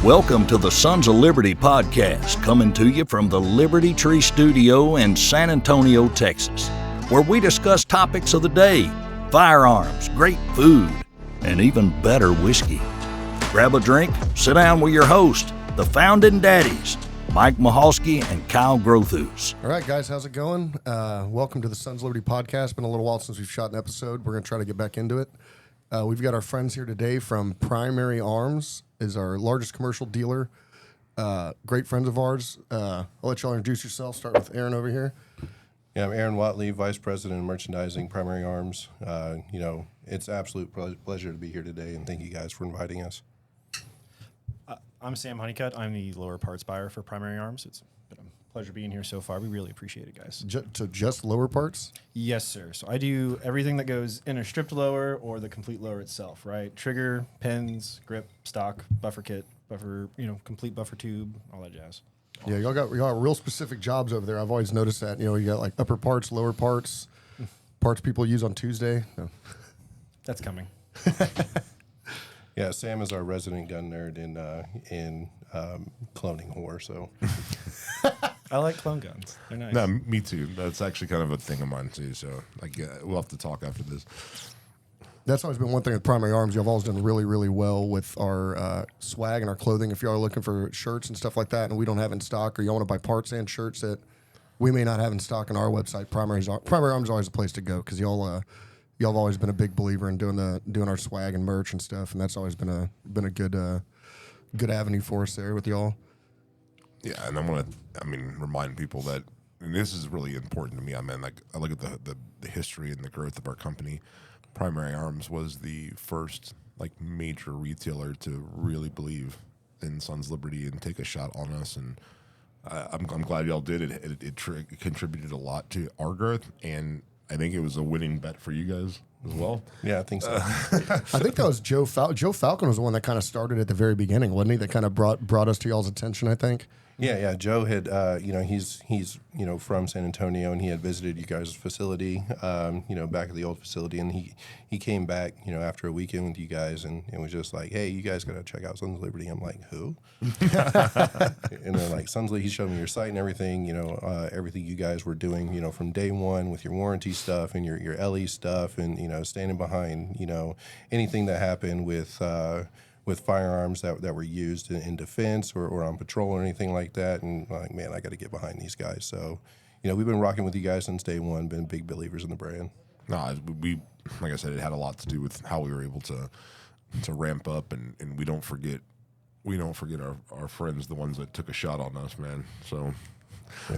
Welcome to the Sons of Liberty podcast, coming to you from the Liberty Tree Studio in San Antonio, Texas, where we discuss topics of the day, firearms, great food, and even better whiskey. Grab a drink, sit down with your host, the founding daddies, Mike Mahalski and Kyle Grothus. All right, guys, how's it going? Welcome to the Sons of Liberty podcast. Been a little while since we've shot an episode. We're going to try to get back into it. We've got our friends here today from Primary Arms, is our largest commercial dealer. Great friends of ours. I'll let y'all introduce yourself. Start with Aaron over here. Yeah, I'm Aaron Whatley, Vice President of Merchandising, Primary Arms. It's an absolute pleasure to be here today, and thank you guys for inviting us. I'm Sam Honeycutt. I'm the lower parts buyer for Primary Arms. It's been a pleasure being here so far. We really appreciate it, guys. So just lower parts? Yes, sir. So I do everything that goes in a stripped lower or the complete lower itself, right? Trigger, pins, grip, stock, buffer kit, buffer, complete buffer tube, all that jazz. Yeah, y'all got real specific jobs over there. I've always noticed that. You got like upper parts, lower parts, parts people use on Tuesday. No. That's coming. Yeah, Sam is our resident gun nerd in cloning whore. So I like clone guns. They're nice. No, me too. That's actually kind of a thing of mine too. So we'll have to talk after this. That's always been one thing with Primary Arms. Y'all have always done really, really well with our swag and our clothing. If y'all are looking for shirts and stuff like that and we don't have in stock, or y'all want to buy parts and shirts that we may not have in stock on our website, Primary Arms is always a place to go, because y'all have always been a big believer in doing our swag and merch and stuff, and that's always been a good avenue for us there with y'all. Yeah, and I want to remind people that, and this is really important to me. I look at the history and the growth of our company. Primary Arms was the first major retailer to really believe in Sons Liberty and take a shot on us, and I'm glad y'all did it. It contributed a lot to our growth, and I think it was a winning bet for you guys as well. Yeah, I think so. I think that was Joe Falcon was the one that kind of started at the very beginning, wasn't he? That kind of brought us to y'all's attention, I think. Yeah. Joe had, he's from San Antonio, and he had visited you guys' facility, back at the old facility, and he came back, after a weekend with you guys, and it was just like, hey, you guys got to check out Sons of Liberty. I'm like, who? And they're like, Sons of Liberty. He showed me your site and everything, everything you guys were doing, from day one with your warranty stuff and your LE stuff, and standing behind, anything that happened with firearms that were used in defense or on patrol or anything like that. And like, man, I got to get behind these guys. So, we've been rocking with you guys since day one, been big believers in the brand. No, we like I said, it had a lot to do with how we were able to ramp up, and we don't forget our friends, the ones that took a shot on us, man. So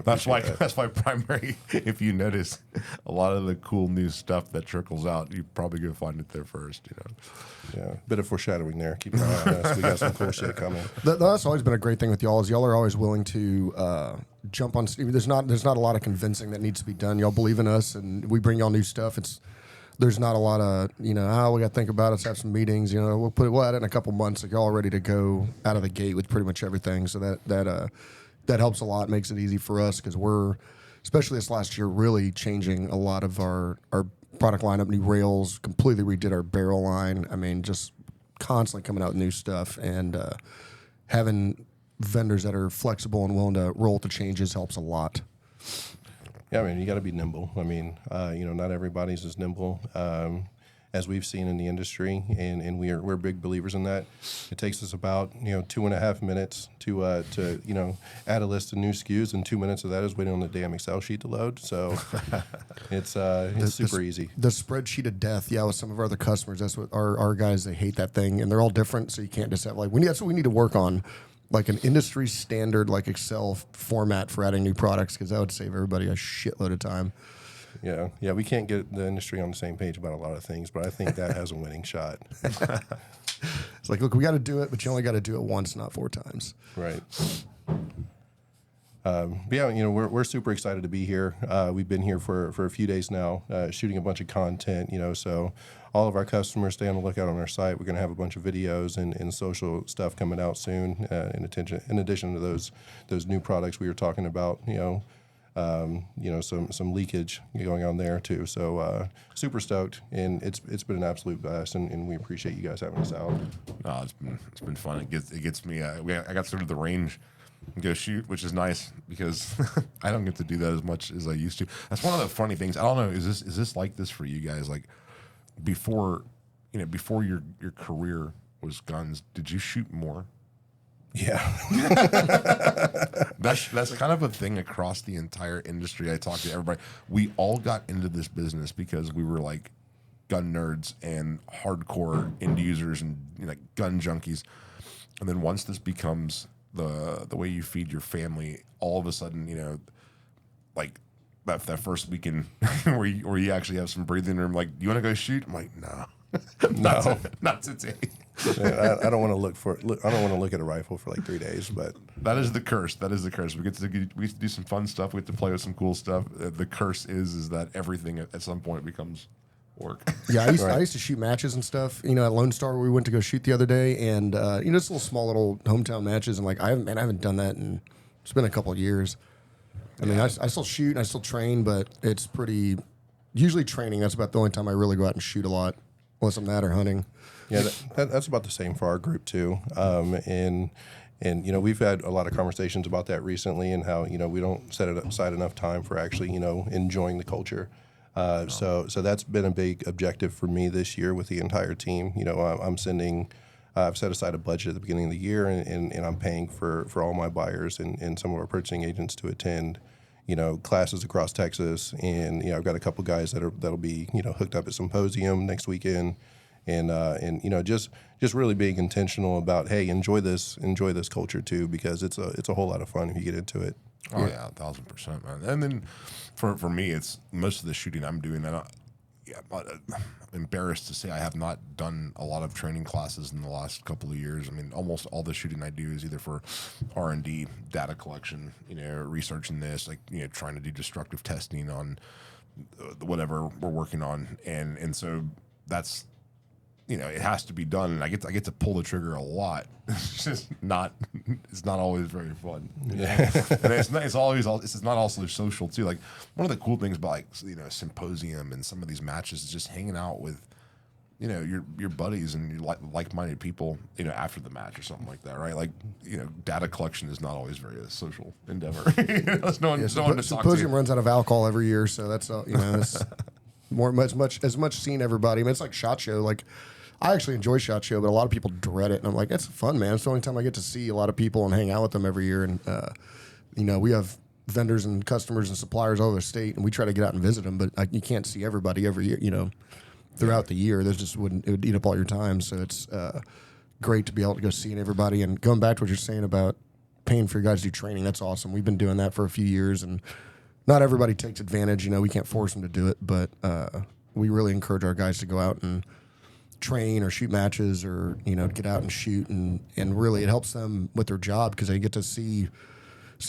that's why Primary, if you notice, a lot of the cool new stuff that trickles out, you probably go find it there first. Yeah, bit of foreshadowing there. Keep an eye on us. We got some cool shit coming. That's always been a great thing with y'all, is y'all are always willing to jump on. There's not a lot of convincing that needs to be done. Y'all believe in us, and we bring y'all new stuff. There's not a lot of we got to think about it. Let's have some meetings. We'll add it in a couple months. Y'all are ready to go out of the gate with pretty much everything. So that helps a lot, makes it easy for us, because we're, especially this last year, really changing a lot of our product lineup, new rails, completely redid our barrel line. Just constantly coming out with new stuff, and having vendors that are flexible and willing to roll with the changes helps a lot. Yeah, you got to be nimble. Not everybody's as nimble as we've seen in the industry, and we're big believers in that. It takes us about 2.5 minutes to add a list of new SKUs, and 2 minutes of that is waiting on the damn Excel sheet to load. So it's super easy. The spreadsheet of death, with some of our other customers. That's what our guys, they hate that thing, and they're all different. So you can't just have that's what we need to work on, like an industry standard Excel format for adding new products, because that would save everybody a shitload of time. Yeah, we can't get the industry on the same page about a lot of things, but I think that has a winning shot. It's like, look, we got to do it, but you only got to do it once, not 4 times. Right. We're super excited to be here. We've been here for a few days now, shooting a bunch of content, so all of our customers, stay on the lookout on our site. We're going to have a bunch of videos and social stuff coming out soon, in addition to those new products we were talking about, some leakage going on there too. So super stoked, and it's been an absolute blast, and we appreciate you guys having us out. No, it's been fun. It gets me. I got to go to the range and go shoot, which is nice because I don't get to do that as much as I used to. That's one of the funny things. I don't know. Is this like this for you guys? Like before your career was guns, did you shoot more? Yeah. That's kind of a thing across the entire industry. I talk to everybody. We all got into this business because we were like gun nerds and hardcore end users and gun junkies. And then once this becomes the way you feed your family, all of a sudden, like that first weekend where you actually have some breathing room, like, you want to go shoot? I'm like, no. Not today. I don't want to look at a rifle for like 3 days, but that is the curse. We get to do some fun stuff. We get to play with some cool stuff. The curse is that everything at some point becomes work. Yeah, I used to shoot matches and stuff. At Lone Star, we went to go shoot the other day, and just little small little hometown matches. And like, I haven't done that in, it's been a couple of years. I mean, I still shoot and I still train, but it's pretty usually training. That's about the only time I really go out and shoot a lot, unless I'm that or hunting. Yeah, that's about the same for our group too. And we've had a lot of conversations about that recently, and how we don't set aside enough time for actually enjoying the culture. So that's been a big objective for me this year with the entire team. I've set aside a budget at the beginning of the year, and I'm paying for all my buyers and some of our purchasing agents to attend classes across Texas, and I've got a couple guys that'll be hooked up at Symposium next weekend. And just really being intentional about, hey, enjoy this culture too, because it's a whole lot of fun if you get into it. Oh yeah, 1,000%, man. And then for me, it's most of the shooting I'm doing. I'm embarrassed to say I have not done a lot of training classes in the last couple of years. I mean, almost all the shooting I do is either for R&D, data collection, researching this, like trying to do destructive testing on whatever we're working on, and so that's. It has to be done, and I get to pull the trigger a lot. It's not always very fun. Yeah. And it's not also social too. Like, one of the cool things about Symposium and some of these matches is just hanging out with your buddies and your like-minded people after the match or something like that, right? Like, data collection is not always very a social endeavor. There's no one to talk to. Symposium runs out of alcohol every year, so that's it's as much seeing everybody. I mean, it's like SHOT Show. Like, I actually enjoy SHOT Show, but a lot of people dread it, and I'm like, that's fun, man. It's the only time I get to see a lot of people and hang out with them every year. And we have vendors and customers and suppliers all over the state, and we try to get out and visit them, but you can't see everybody every year. Throughout the year, it would eat up all your time. So it's great to be able to go seeing everybody. And going back to what you're saying about paying for your guys to do training, that's awesome. We've been doing that for a few years, and not everybody takes advantage. We can't force them to do it, but we really encourage our guys to go out and train or shoot matches, or get out and shoot, and really it helps them with their job, because they get to see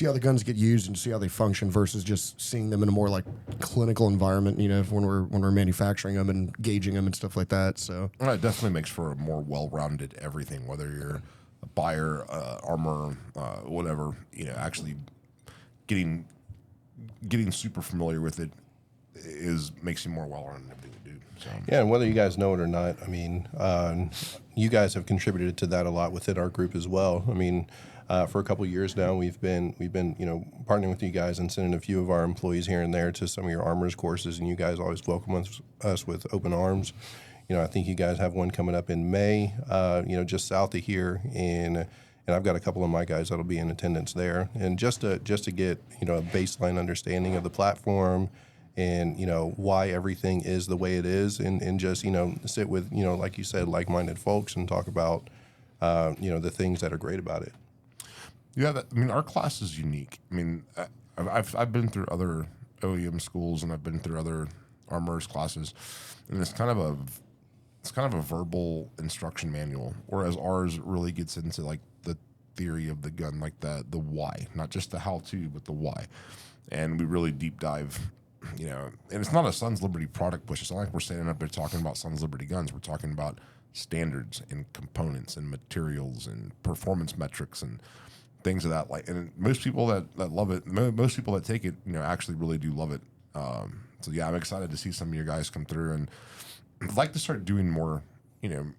how the guns get used and see how they function, versus just seeing them in a more like clinical environment. When we're manufacturing them and gauging them and stuff like that. So it definitely makes for a more well-rounded everything, whether you're a buyer, armor, whatever. Actually getting super familiar with it makes you more well-rounded in everything you do. So. Yeah, and whether you guys know it or not, I mean, you guys have contributed to that a lot within our group as well. I mean, for a couple of years now, we've been partnering with you guys and sending a few of our employees here and there to some of your armors courses, and you guys always welcome us with open arms. I think you guys have one coming up in May, just south of here, and I've got a couple of my guys that'll be in attendance there, and just to get a baseline understanding of the platform, and why everything is the way it is, and just sit with like you said, like-minded folks, and talk about the things that are great about it. Yeah, our class is unique. I mean, I've been through other OEM schools, and I've been through other armorers classes, and it's kind of a verbal instruction manual, whereas ours really gets into like the theory of the gun, like the why, not just the how-to, but the why. And we really deep dive, and it's not a Sons Liberty product push. It's not like we're standing up there talking about Sons Liberty guns. We're talking about standards and components and materials and performance metrics and things of that. Like, and most people that love it, most people that take it, actually really do love it. So yeah, I'm excited to see some of your guys come through, and I'd like to start doing more,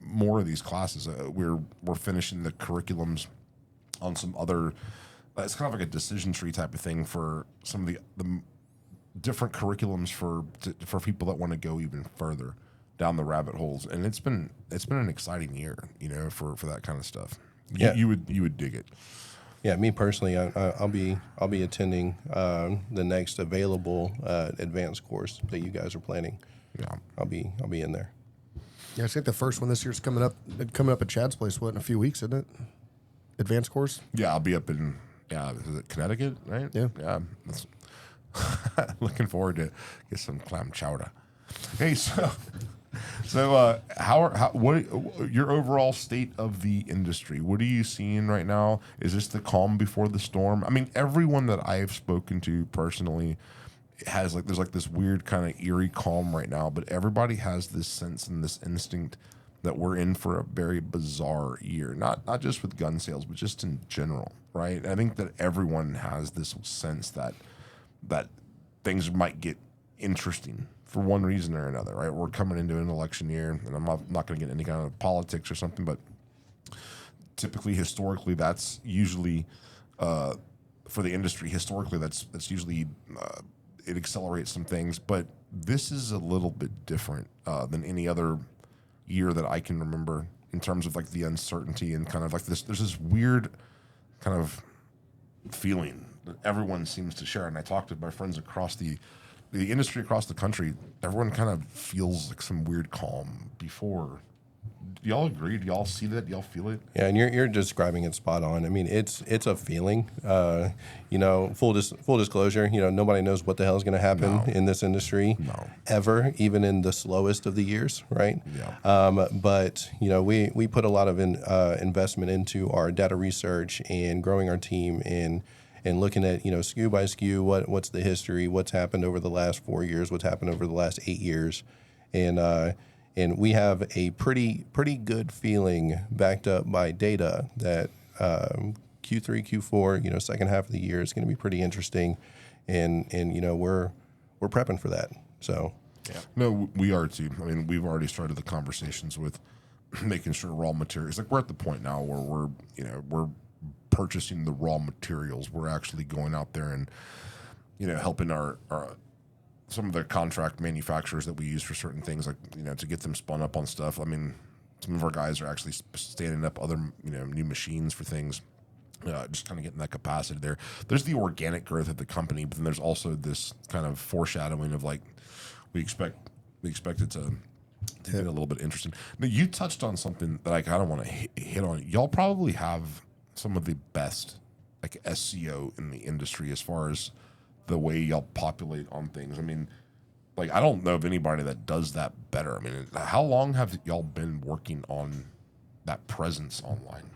more of these classes. We're finishing the curriculums on some other. It's kind of like a decision tree type of thing for some of the different curriculums for people that want to go even further down the rabbit holes. And it's been an exciting year, for that kind of stuff. Yeah. You would dig it. Yeah, me personally, I'll be attending the next available advanced course that you guys are planning. Yeah, I'll be in there. Yeah, I think the first one this year's coming up at Chad's place. What, in a few weeks, isn't it? Advanced course. Yeah, I'll be up in is it Connecticut, right? Yeah. That's looking forward to get some clam chowder. Hey, what your overall state of the industry? What are you seeing right now? Is this the calm before the storm? I mean, everyone that I've spoken to personally has there's this weird kind of eerie calm right now, but everybody has this sense and this instinct that we're in for a very bizarre year. Not just with gun sales, but just in general, right? I think that everyone has this sense that things might get interesting for one reason or another, right? We're coming into an election year, and I'm not going to get any kind of politics or something, but typically, historically, that's usually for the industry. Historically, that's usually it accelerates some things, but this is a little bit different than any other year that I can remember in terms of the uncertainty and kind of this. There's this weird kind of feeling that everyone seems to share, and I talked to my friends across the industry across the country. Everyone kind of feels some weird calm before. Do y'all agree? Do y'all see that? Do y'all feel it? Yeah, and you're describing it spot on. I mean, it's a feeling. Full disclosure. Nobody knows what the hell is going to happen in this industry ever, even in the slowest of the years, right? Yeah. But we put a lot of investment into our data research and growing our team and looking at SKU by SKU, what's the history, what's happened over the last 4 years, what's happened over the last 8 years, and we have a pretty good feeling backed up by data that Q3, Q4, second half of the year is going to be pretty interesting, and we're prepping for that. So yeah, no, we are too. I mean, we've already started the conversations with making sure raw materials. We're at the point now where we're purchasing the raw materials. We're actually going out there and helping our some of the contract manufacturers that we use for certain things, to get them spun up on stuff. I mean, some of our guys are actually standing up other new machines for things, just kind of getting that capacity there. There's the organic growth of the company, but then there's also this kind of foreshadowing of we expect it to get a little bit interesting. Now, you touched on something that I kind of want to hit on. Y'all probably have some of the best SEO in the industry as far as the way y'all populate on things. I mean, I don't know of anybody that does that better. I mean, how long have y'all been working on that presence online?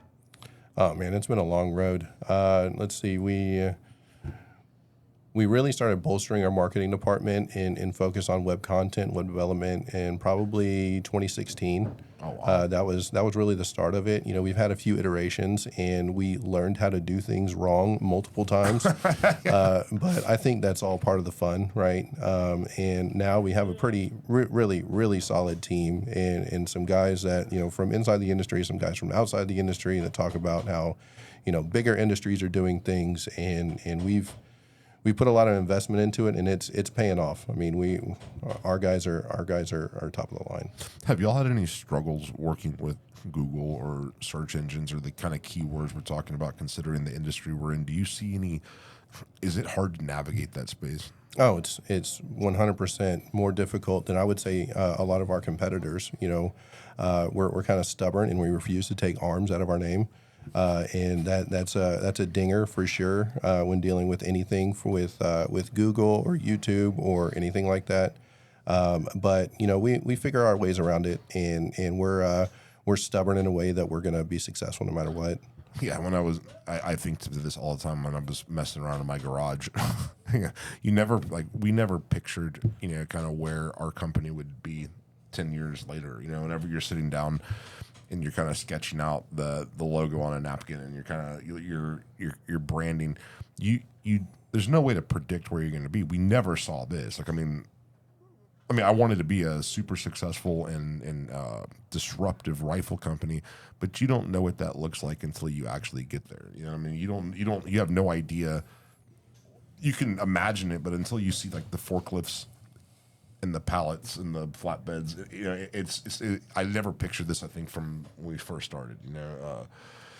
Oh man, it's been a long road. Let's see, we really started bolstering our marketing department and focus on web content, web development in probably 2016. Oh, wow. That was really the start of it. We've had a few iterations, and we learned how to do things wrong multiple times. But I think that's all part of the fun, right? And now we have a pretty, really solid team, and some guys that from inside the industry, some guys from outside the industry that talk about how bigger industries are doing things, and we put a lot of investment into it, and it's paying off. I mean, our guys are top of the line. Have y'all had any struggles working with Google or search engines or the kind of keywords we're talking about, considering the industry we're in? Do you see any? Is it hard to navigate that space? Oh, it's 100% more difficult than I would say a lot of our competitors. We're kind of stubborn, and we refuse to take arms out of our name. And that's a dinger for sure when dealing with anything with Google or YouTube or anything like that. But we figure our ways around it, and we're stubborn in a way that we're going to be successful no matter what. Yeah, I think to this all the time when I was messing around in my garage. We never pictured kind of where our company would be 10 years later. Whenever you're sitting down and you're kind of sketching out the logo on a napkin, and you're kind of you're branding. You there's no way to predict where you're going to be. We never saw this. Like, I mean, I wanted to be a super successful and disruptive rifle company, but you don't know what that looks like until you actually get there. You know what I mean? You have no idea. You can imagine it, but until you see like the forklifts and the pallets and the flatbeds, you know, I never pictured this. I think from when we first started, you know.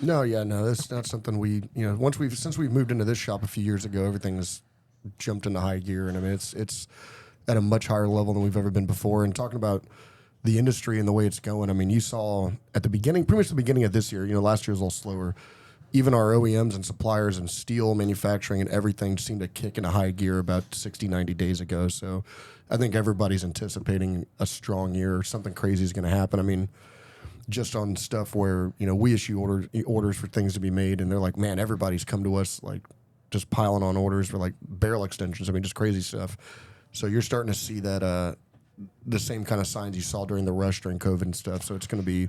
No, that's not something we, you know, since we've moved into this shop a few years ago, everything has jumped into high gear, and I mean it's at a much higher level than we've ever been before. And talking about the industry and the way it's going, I mean, you saw at the beginning, pretty much the beginning of this year, you know, last year was a little slower. Even our OEMs and suppliers and steel manufacturing and everything seemed to kick into high gear about 60, 90 days ago. So I think everybody's anticipating a strong year. Something crazy is going to happen. I mean, just on stuff where, you know, we issue orders for things to be made, and they're like, man, everybody's come to us like just piling on orders for like barrel extensions. I mean, just crazy stuff. So you're starting to see that the same kind of signs you saw during the rush during COVID and stuff. So it's going to be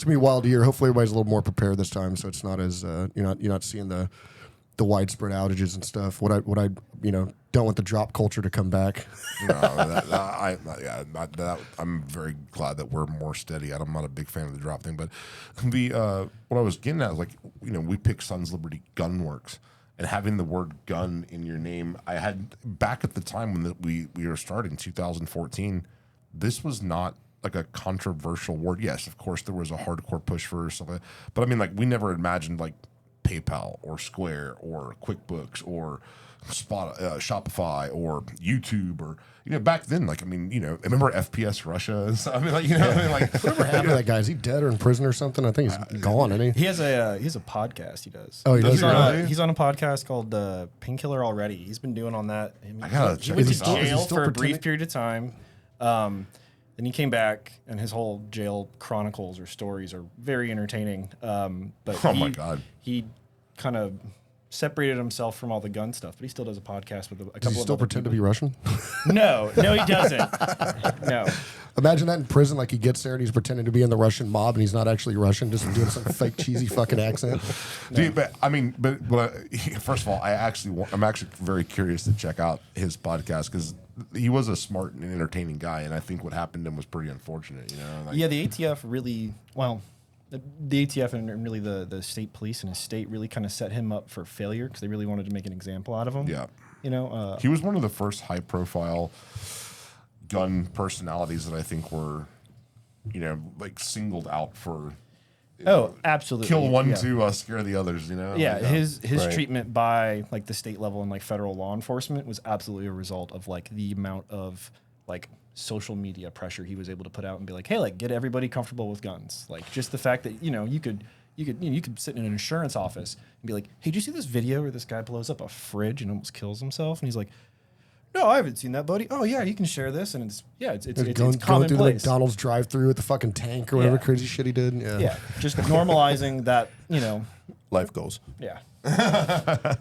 a wild year. Hopefully everybody's a little more prepared this time, so it's not as you're not seeing the widespread outages and stuff. What I don't want the drop culture to come back. No, I'm very glad that we're more steady. I'm not a big fan of the drop thing, but what I was getting at is, like, you know, we pick Sons Liberty Gunworks, and having the word gun in your name, I had back at the time when we were starting 2014. This was not like a controversial word. Yes, of course there was a hardcore push for something, but I mean, like, we never imagined like PayPal or Square or QuickBooks or Shopify or YouTube, or, you know, back then, like, I mean, you know, remember FPS Russia and stuff? I mean, like, you know, I mean, like, Whatever happened to that guy? Is he dead or in prison or something? I think he's gone, isn't he? He has a podcast. He does. Oh, he does. He's on a podcast called Painkiller Already. He's been doing on that. I mean, I gotta he check went to this out. jail Is he still for a pretending? brief period of time. Then he came back, and his whole jail chronicles or stories are very entertaining. But Oh my God. he kind of separated himself from all the gun stuff, but he still does a podcast with a couple Does he of still other pretend to be people. Russian? No, he doesn't. No. Imagine that in prison. Like, he gets there and he's pretending to be in the Russian mob, and he's not actually Russian, just doing some fake cheesy fucking accent. Dude, but I mean, but first of all, I'm actually very curious to check out his podcast, because he was a smart and entertaining guy, and I think what happened to him was pretty unfortunate. You know, like, Yeah, the ATF really, the ATF and really the state police in his state really kind of set him up for failure, because they really wanted to make an example out of him. Yeah. You know, he was one of the first high-profile gun personalities that I think were, you know, like, singled out for. Absolutely. Kill one yeah. to scare the others, you know? Yeah, Like, his Right. treatment by like the state level and like federal law enforcement was absolutely a result of like the amount of like social media pressure he was able to put out and be like, hey, like, get everybody comfortable with guns. Like, just the fact that, you know, you could sit in an insurance office and be like, hey, did you see this video where this guy blows up a fridge and almost kills himself? And he's like, no, I haven't seen that, buddy. Oh yeah, you can share this, and it's Going through the commonplace. McDonald's drive-through with the fucking tank or whatever Yeah. crazy shit he did. Yeah, just normalizing that, you know. Life goals. Yeah.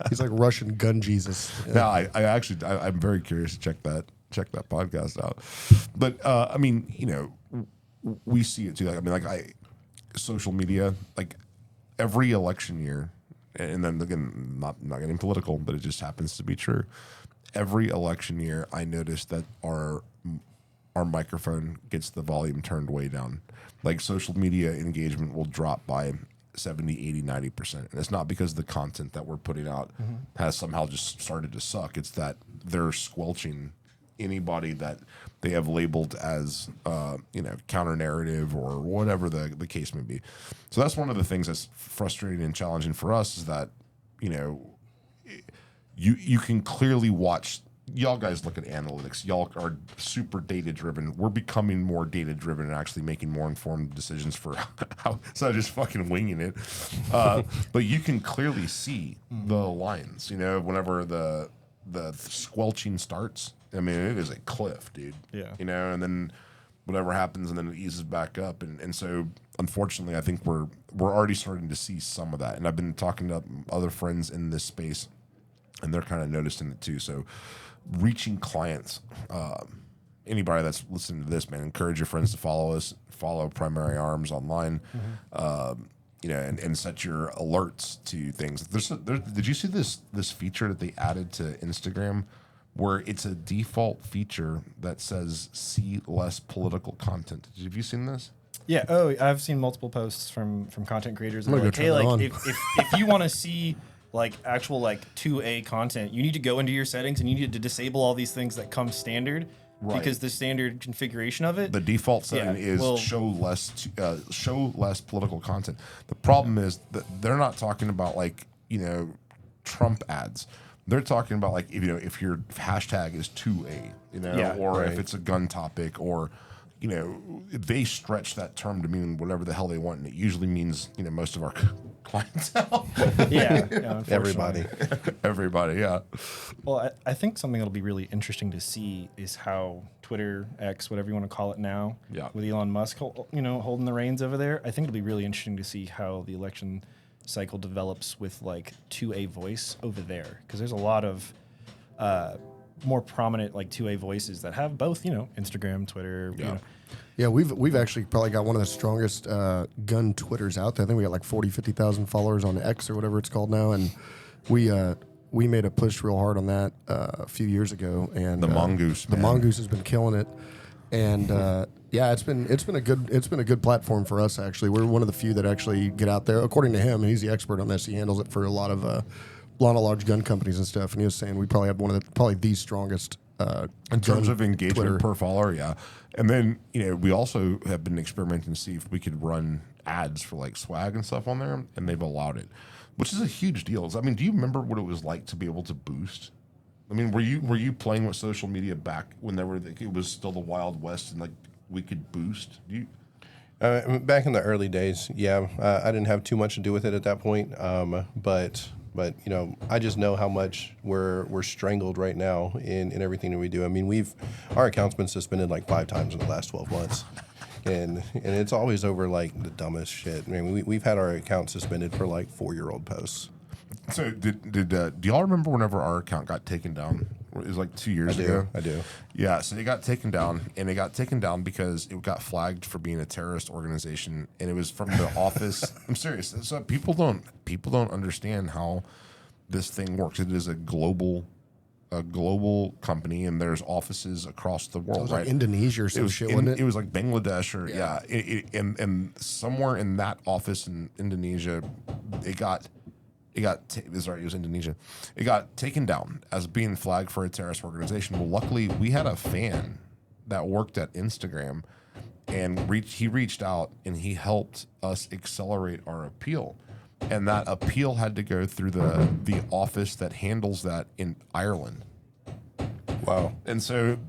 He's like Russian gun Jesus. Yeah. No, I'm very curious to check that podcast out. But I mean, you know, we see it too. Like, I mean, social media, like, every election year, and then again, not getting political, but it just happens to be true. Every election year, I notice that our microphone gets the volume turned way down. Like, social media engagement will drop by 70, 80, 90%. And it's not because the content that we're putting out has somehow just started to suck. It's that they're squelching anybody that they have labeled as, you know, counter narrative or whatever the case may be. So that's one of the things that's frustrating and challenging for us, is that, you know, you can clearly watch. Y'all guys look at analytics. Y'all are super data driven. We're becoming more data driven and actually making more informed decisions for how, instead of just fucking winging it. But you can clearly see the lines, you know, whenever the squelching starts. I mean, it is a cliff, dude. Yeah. You know, and then whatever happens, and then it eases back up. And so, unfortunately, I think we're already starting to see some of that. And I've been talking to other friends in this space, and they're kind of noticing it too. So, reaching clients anybody that's listening to this, man, encourage your friends to follow us, follow Primary Arms online, you know, and set your alerts to things. Did you see this feature that they added to Instagram, where it's a default feature that says see less political content? Have you seen this? Yeah. Oh, I've seen multiple posts from content creators. That I'm are gonna like, go hey, turn it like on. if you want to see like actual like 2A content, you need to go into your settings and you need to disable all these things that come standard. Right. Because the standard configuration of it, The default setting is show less political content. The problem is that they're not talking about like, you know, Trump ads. They're talking about like, if, you know, if your hashtag is 2A, you know, or if it's a gun topic, or, you know, they stretch that term to mean whatever the hell they want, and it usually means, you know, most of our clientele. Everybody. Everybody, yeah. Well, I think something that'll be really interesting to see is how Twitter, X, whatever you want to call it now, with Elon Musk, you know, holding the reins over there. I think it'll be really interesting to see how the election cycle develops with like 2A voice over there, because there's a lot of more prominent like 2A voices that have both, you know, Instagram, Twitter. You know. Yeah, we've actually probably got one of the strongest gun Twitters out there. I think we got like 50,000 followers on X or whatever it's called now, and we made a push real hard on that a few years ago. And The Mongoose, the man. Mongoose has been killing it, and yeah, it's been a good platform for us. Actually, we're one of the few that actually get out there. According to him, he's the expert on this. He handles it for a lot of large gun companies and stuff. And he was saying we probably have probably the strongest. In terms of engagement Twitter per follower, yeah. And then, you know, we also have been experimenting to see if we could run ads for like swag and stuff on there, and they've allowed it, which is a huge deal. I mean, do you remember what it was like to be able to boost? I mean, were you playing with social media back when it was still the Wild West and like we could boost? Do you? Back in the early days, yeah, I didn't have too much to do with it at that point. But you know, I just know how much we're strangled right now in everything that we do. I mean, our account's been suspended like 5 times in the last 12 months, and it's always over like the dumbest shit. I mean, we've had our account suspended for like 4-year-old posts. So do y'all remember whenever our account got taken down? It was like 2 years ago. I do. Yeah, so it got taken down, and it got taken down because it got flagged for being a terrorist organization, and it was from the office. I'm serious. So people don't understand how this thing works. It is a global company, and there's offices across the world. it was right? like Indonesia or some shit, wasn't it? It was like Bangladesh or and somewhere in that office in Indonesia, it was Indonesia. It got taken down as being flagged for a terrorist organization. Well, luckily, we had a fan that worked at Instagram, and he reached out and he helped us accelerate our appeal. And that appeal had to go through the office that handles that in Ireland. Wow. And so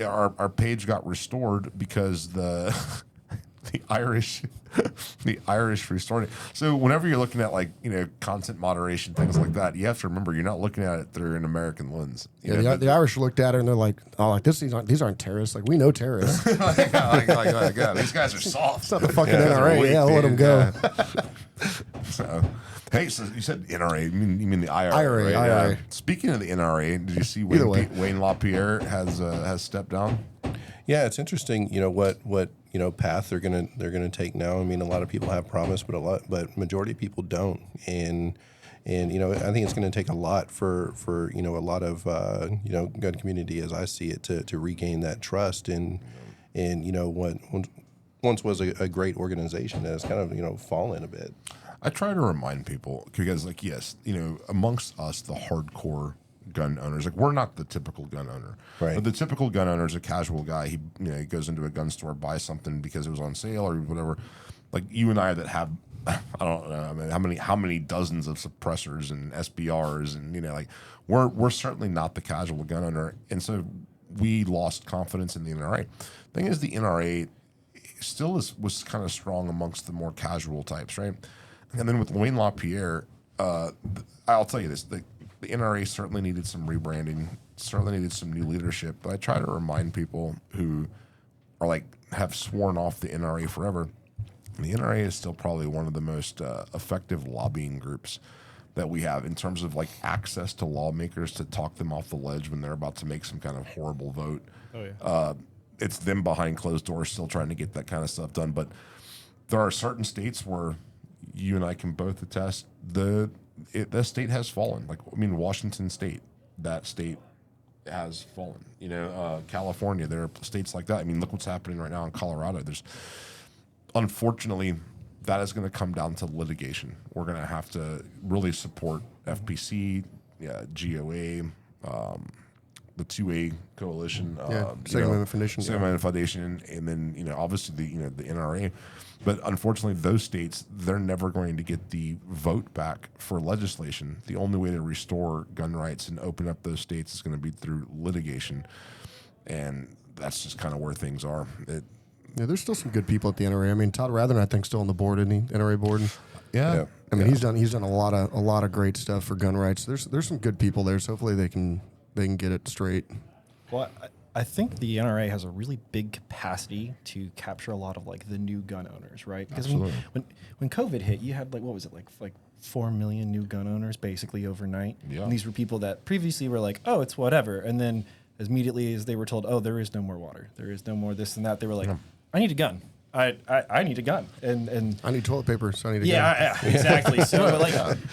our page got restored because the Irish restored it. So whenever you're looking at like, you know, content moderation, things like that, you have to remember you're not looking at it through an American lens. The Irish looked at her and they're like, "Oh, like these aren't terrorists. Like we know terrorists. yeah, these guys are soft. It's not the fucking NRA. Yeah, let them go." So, hey, so you said NRA. You mean the IRA? IRA, right? IRA. Speaking of the NRA, did you see Either way. Wayne LaPierre has stepped down? Yeah, it's interesting. You know what path they're gonna take now. I mean, a lot of people have promise, but majority of people don't. And you know, I think it's going to take a lot for you know, a lot of gun community, as I see it, to regain that trust and you know, what once was a great organization that has kind of, you know, fallen a bit. I try to remind people because, like, yes, you know, amongst us, the hardcore gun owners, like, we're not the typical gun owner. Right. But the typical gun owner is a casual guy. He goes into a gun store, buys something because it was on sale or whatever. Like you and I that have, I don't know, I mean, how many dozens of suppressors and SBRs, and you know, like we're certainly not the casual gun owner, and so we lost confidence in the NRA. Thing is, the NRA still was kind of strong amongst the more casual types, right? And then with Wayne LaPierre, I'll tell you this: the NRA certainly needed some rebranding, certainly needed some new leadership. But I try to remind people who are like have sworn off the NRA forever. The NRA is still probably one of the most effective lobbying groups that we have in terms of like access to lawmakers to talk them off the ledge when they're about to make some kind of horrible vote. Oh yeah. it's them behind closed doors still trying to get that kind of stuff done. But there are certain states where you and I can both attest the state has fallen. Like, I mean, Washington State, that state has fallen. California, there are states like that. I mean, look what's happening right now in Colorado. Unfortunately, that is going to come down to litigation. We're going to have to really support FPC, GOA, the 2A coalition, Second Amendment Foundation, Second Amendment Foundation, and then obviously the NRA. But unfortunately, those states, they're never going to get the vote back for legislation. The only way to restore gun rights and open up those states is going to be through litigation, and that's just kind of where things are. There's still some good people at the NRA. I mean, Todd Rather, I think, still on the board, isn't he? NRA board. Yeah. I mean, he's done a lot of great stuff for gun rights. There's some good people there, so hopefully they can get it straight. Well, I think the NRA has a really big capacity to capture a lot of like the new gun owners, right? Because when COVID hit, you had what was it, like 4 million new gun owners basically overnight. Yeah. And these were people that previously were like, oh, it's whatever. And then as immediately as they were told, oh, there is no more water, there is no more this and that, they were like, I need a gun. I need a gun, and I need toilet paper, so I need a gun. Yeah, exactly. So,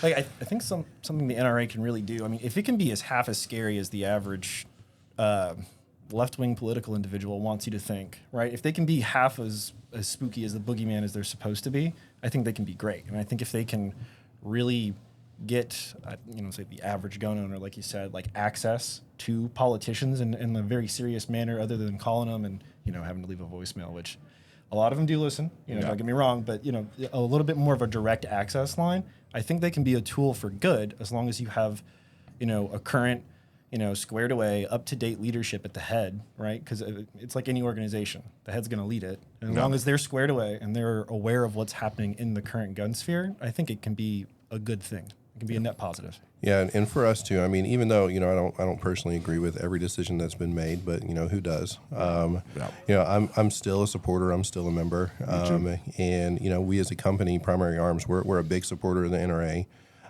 I think something the NRA can really do. I mean, if it can be half as scary as the average left-wing political individual wants you to think, right? If they can be half as spooky as the boogeyman as they're supposed to be, I think they can be great. And I think if they can really get, say the average gun owner, like you said, like access to politicians in a very serious manner, other than calling them and having to leave a voicemail, which a lot of them do listen. Don't get me wrong, but a little bit more of a direct access line. I think they can be a tool for good as long as you have, a current, squared away, up to date leadership at the head, right? Because it's like any organization, the head's going to lead it, and as long as they're squared away and they're aware of what's happening in the current gun sphere, I think it can be a good thing. It can be a net positive. Yeah, and for us too. I mean, even though I don't personally agree with every decision that's been made, but who does? I'm still a supporter. I'm still a member. And we as a company, Primary Arms, we're a big supporter of the NRA.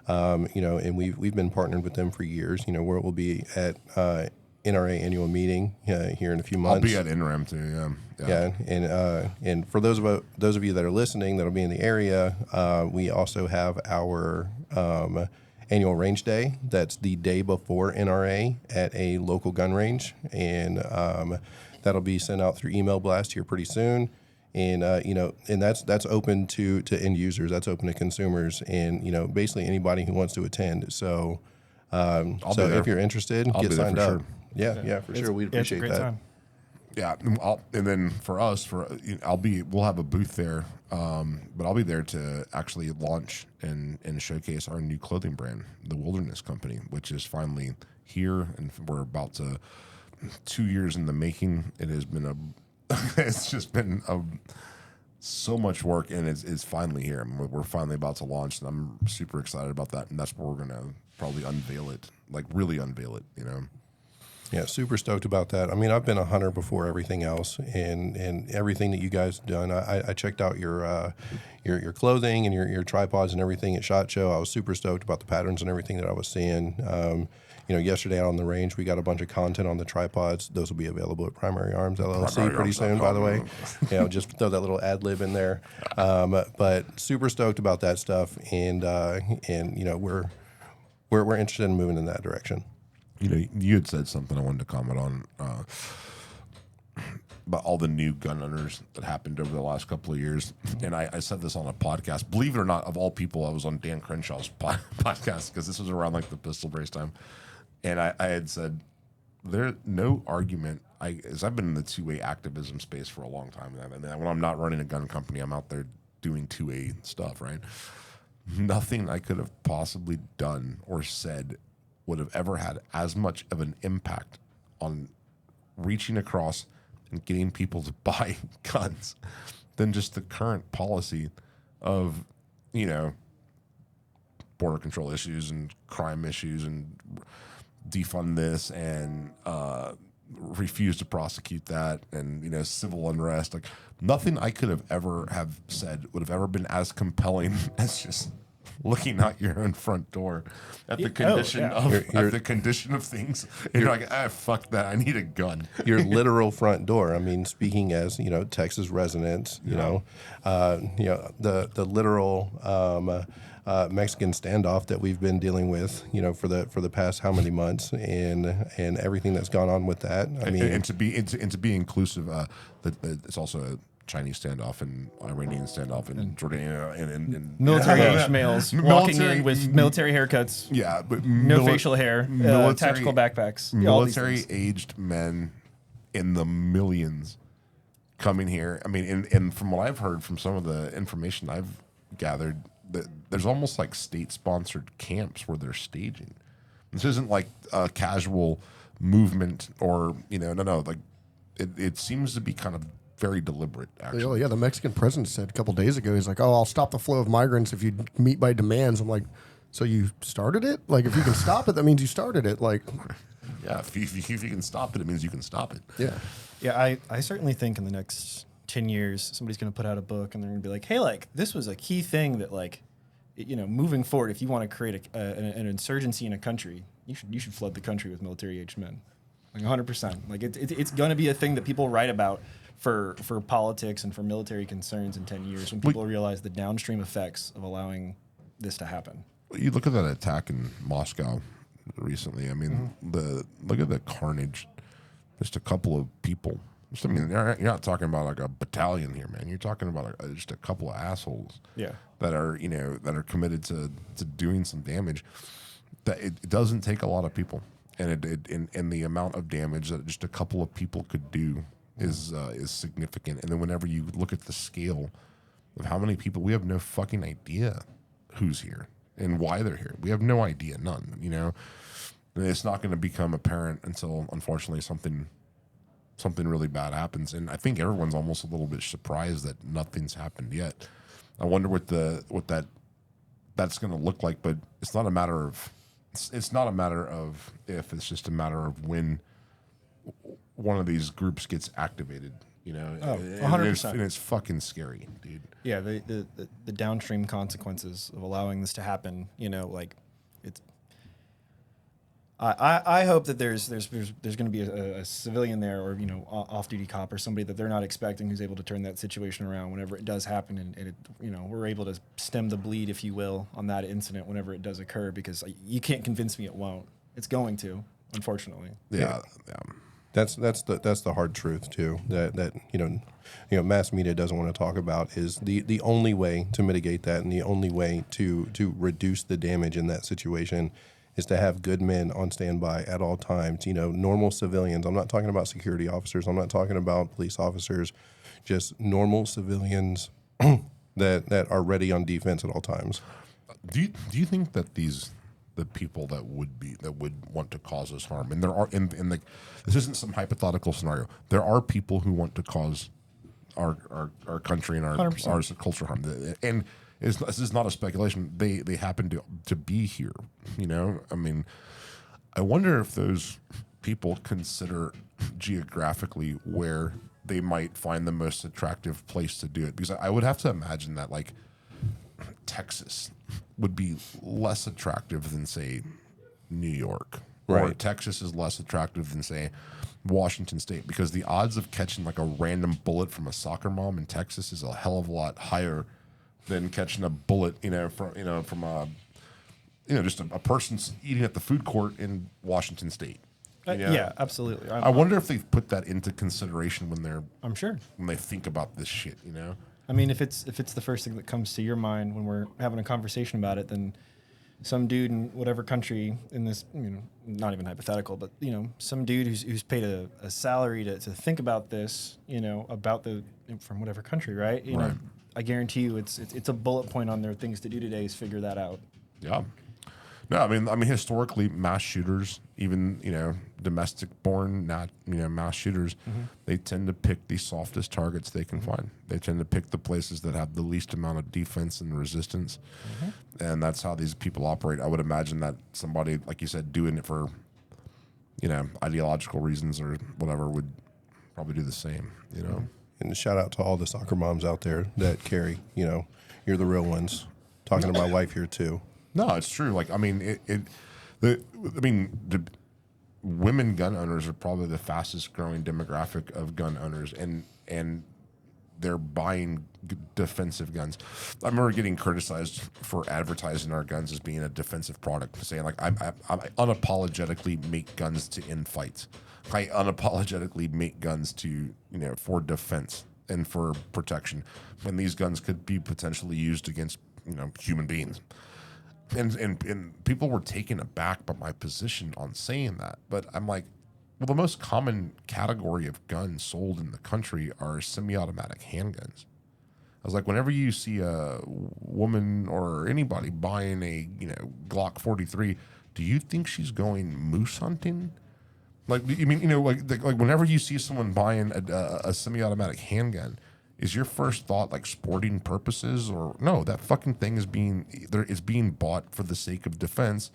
And we've been partnered with them for years. Where we'll be at NRA Annual Meeting here in a few months. I'll be at NRAM too. Yeah. And for those of you that are listening that'll be in the area, we also have our annual range day. That's the day before NRA at a local gun range, and that'll be sent out through email blast here pretty soon. And and that's open to end users. That's open to consumers, and basically anybody who wants to attend. So if you're interested, get signed up. Sure. Yeah, for sure. We'd appreciate that. Time. Yeah, and then for us, we'll have a booth there, but I'll be there to actually launch and showcase our new clothing brand, the Wilderness Company, which is finally here, and we're about to 2 years in the making. It has been it's just been so much work, and it's finally here. And we're finally about to launch, and I'm super excited about that. And that's where we're gonna probably unveil it, like really unveil it, Yeah, super stoked about that. I mean, I've been a hunter before everything else, and everything that you guys have done. I checked out your clothing and your tripods and everything at SHOT Show. I was super stoked about the patterns and everything that I was seeing. Yesterday out on the range, we got a bunch of content on the tripods. Those will be available at Primary Arms LLC pretty soon, by the way. Just throw that little ad lib in there. But super stoked about that stuff, and we're interested in moving in that direction. You had said something I wanted to comment on about all the new gun owners that happened over the last couple of years. And I said this on a podcast. Believe it or not, of all people, I was on Dan Crenshaw's podcast because this was around like the pistol brace time. And I had said, there's no argument. As I've been in the 2A activism space for a long time. And when I'm not running a gun company, I'm out there doing 2A stuff, right? Nothing I could have possibly done or said would have ever had as much of an impact on reaching across and getting people to buy guns than just the current policy of, border control issues and crime issues and defund this and refuse to prosecute that and, civil unrest. Like nothing I could have ever have said would have ever been as compelling as just looking out your own front door at the condition at the condition of things. And you're like, fuck that. I need a gun. Your literal front door. I mean, speaking as, Texas residents, the literal Mexican standoff that we've been dealing with, for the past how many months, and everything that's gone on with that. I mean, and to be inclusive, it's also a Chinese standoff and Iranian standoff and Jordanian and military-aged males walking in with military haircuts. Yeah, but no facial hair, tactical backpacks. Military-aged men in the millions coming here. I mean, and from what I've heard from some of the information I've gathered, there's almost like state-sponsored camps where they're staging. This isn't like a casual movement or, no. Like, it seems to be kind of very deliberate, actually. Oh, yeah, the Mexican president said a couple days ago, he's like, I'll stop the flow of migrants if you meet my demands. I'm like, so you started it? Like, if you can stop it, that means you started it. Like, yeah, if you can stop it, it means you can stop it. Yeah. Yeah, I certainly think in the next 10 years, somebody's going to put out a book and they're going to be like, hey, like, this was a key thing that, like, moving forward, if you want to create an insurgency in a country, you should flood the country with military-aged men. Like, 100%. Like, it's going to be a thing that people write about for politics and for military concerns in 10 years when people realize the downstream effects of allowing this to happen. You look at that attack in Moscow recently. I mean, look at the carnage. Just a couple of people. You're not talking about like a battalion here, man. You're talking about just a couple of assholes. Yeah. That are committed to doing some damage. That it doesn't take a lot of people, and and the amount of damage that just a couple of people could do is significant. And then whenever you look at the scale of how many people, we have no fucking idea who's here and why they're here. We have no idea, none. And it's not going to become apparent until, unfortunately, something really bad happens. And I think everyone's almost a little bit surprised that nothing's happened yet. I wonder what that's going to look like. But it's not a matter of if. It's just a matter of when one of these groups gets activated. 100%. And it's fucking scary, dude. Yeah, the downstream consequences of allowing this to happen. It's. I hope that there's going to be a civilian there, or off-duty cop or somebody that they're not expecting, who's able to turn that situation around whenever it does happen, and it, we're able to stem the bleed, if you will, on that incident whenever it does occur, because you can't convince me it won't. It's going to, unfortunately. Yeah. That's the hard truth too. That mass media doesn't want to talk about is the only way to mitigate that, and the only way to reduce the damage in that situation is to have good men on standby at all times. Normal civilians. I'm not talking about security officers. I'm not talking about police officers. Just normal civilians that are ready on defense at all times. Do you think that the people that would want to cause us harm, and there are this isn't some hypothetical scenario. There are people who want to cause our country and our 100%. Culture harm, and this is not a speculation. They happen to be here. I mean, I wonder if those people consider geographically where they might find the most attractive place to do it, because I would have to imagine that like Texas would be less attractive than, say, New York. Or Right. Texas is less attractive than, say, Washington State, because the odds of catching like a random bullet from a soccer mom in Texas is a hell of a lot higher than catching a bullet, from a, just a person eating at the food court in Washington State. Yeah, absolutely. I wonder if they've put that into consideration I'm sure. when they think about this shit. I mean, if it's the first thing that comes to your mind when we're having a conversation about it, then some dude in whatever country in this, not even hypothetical, but some dude who's paid a salary to think about this, from whatever country, right? Right. I guarantee you, it's a bullet point on their things to do today is figure that out. Yeah. No, I mean, historically, mass shooters, even domestic-born, not mass shooters, they tend to pick the softest targets they can find. They tend to pick the places that have the least amount of defense and resistance, and that's how these people operate. I would imagine that somebody, like you said, doing it for ideological reasons or whatever would probably do the same. And shout out to all the soccer moms out there that carry. You're the real ones. talking to my wife here too. No, it's true. Like, I mean, the women gun owners are probably the fastest growing demographic of gun owners, and they're buying defensive guns. I remember getting criticized for advertising our guns as being a defensive product, saying like I unapologetically make guns to end fights. I unapologetically make guns to for defense and for protection, when these guns could be potentially used against human beings. And people were taken aback by my position on saying that. But I'm like, well, the most common category of guns sold in the country are semi-automatic handguns. I was like, whenever you see a woman or anybody buying a Glock 43, do you think she's going moose hunting? Like, you mean like whenever you see someone buying a semi-automatic handgun, is your first thought like sporting purposes, or no? That fucking thing is being bought for the sake of defense,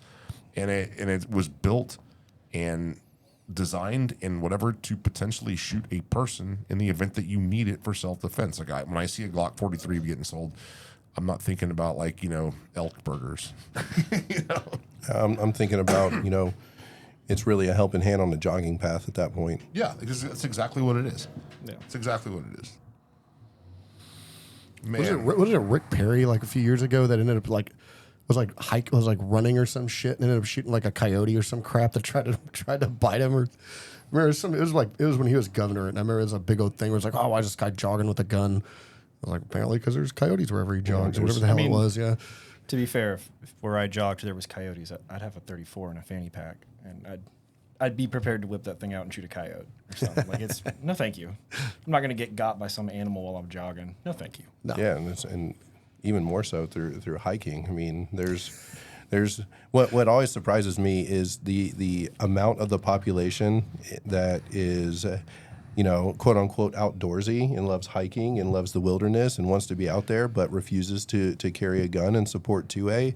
and it was built and designed and whatever to potentially shoot a person in the event that you need it for self-defense. Like when I see a Glock 43 getting sold, I'm not thinking about like elk burgers. I'm thinking about it's really a helping hand on the jogging path at that point. Yeah, that's exactly what it is. Yeah. It's exactly what it is. Man. Was it Rick Perry like a few years ago that ended up like was running or some shit and ended up shooting like a coyote or some crap that tried to bite him? Or remember it was when he was governor, and I remember it was a big old thing where it's like, oh, why is this guy jogging with a gun? I was like, apparently because there's coyotes wherever he jogs, or whatever the hell it was. Yeah. To be fair, if where I jogged there was coyotes, I'd have a 34 in a fanny pack, and I'd be prepared to whip that thing out and shoot a coyote or something. Like, it's no, thank you. I'm not gonna get got by some animal while I'm jogging. No, thank you. No. Yeah, and even more so through hiking. I mean, there's what always surprises me is the amount of the population that is quote unquote outdoorsy and loves hiking and loves the wilderness and wants to be out there, but refuses to carry a gun and support 2A.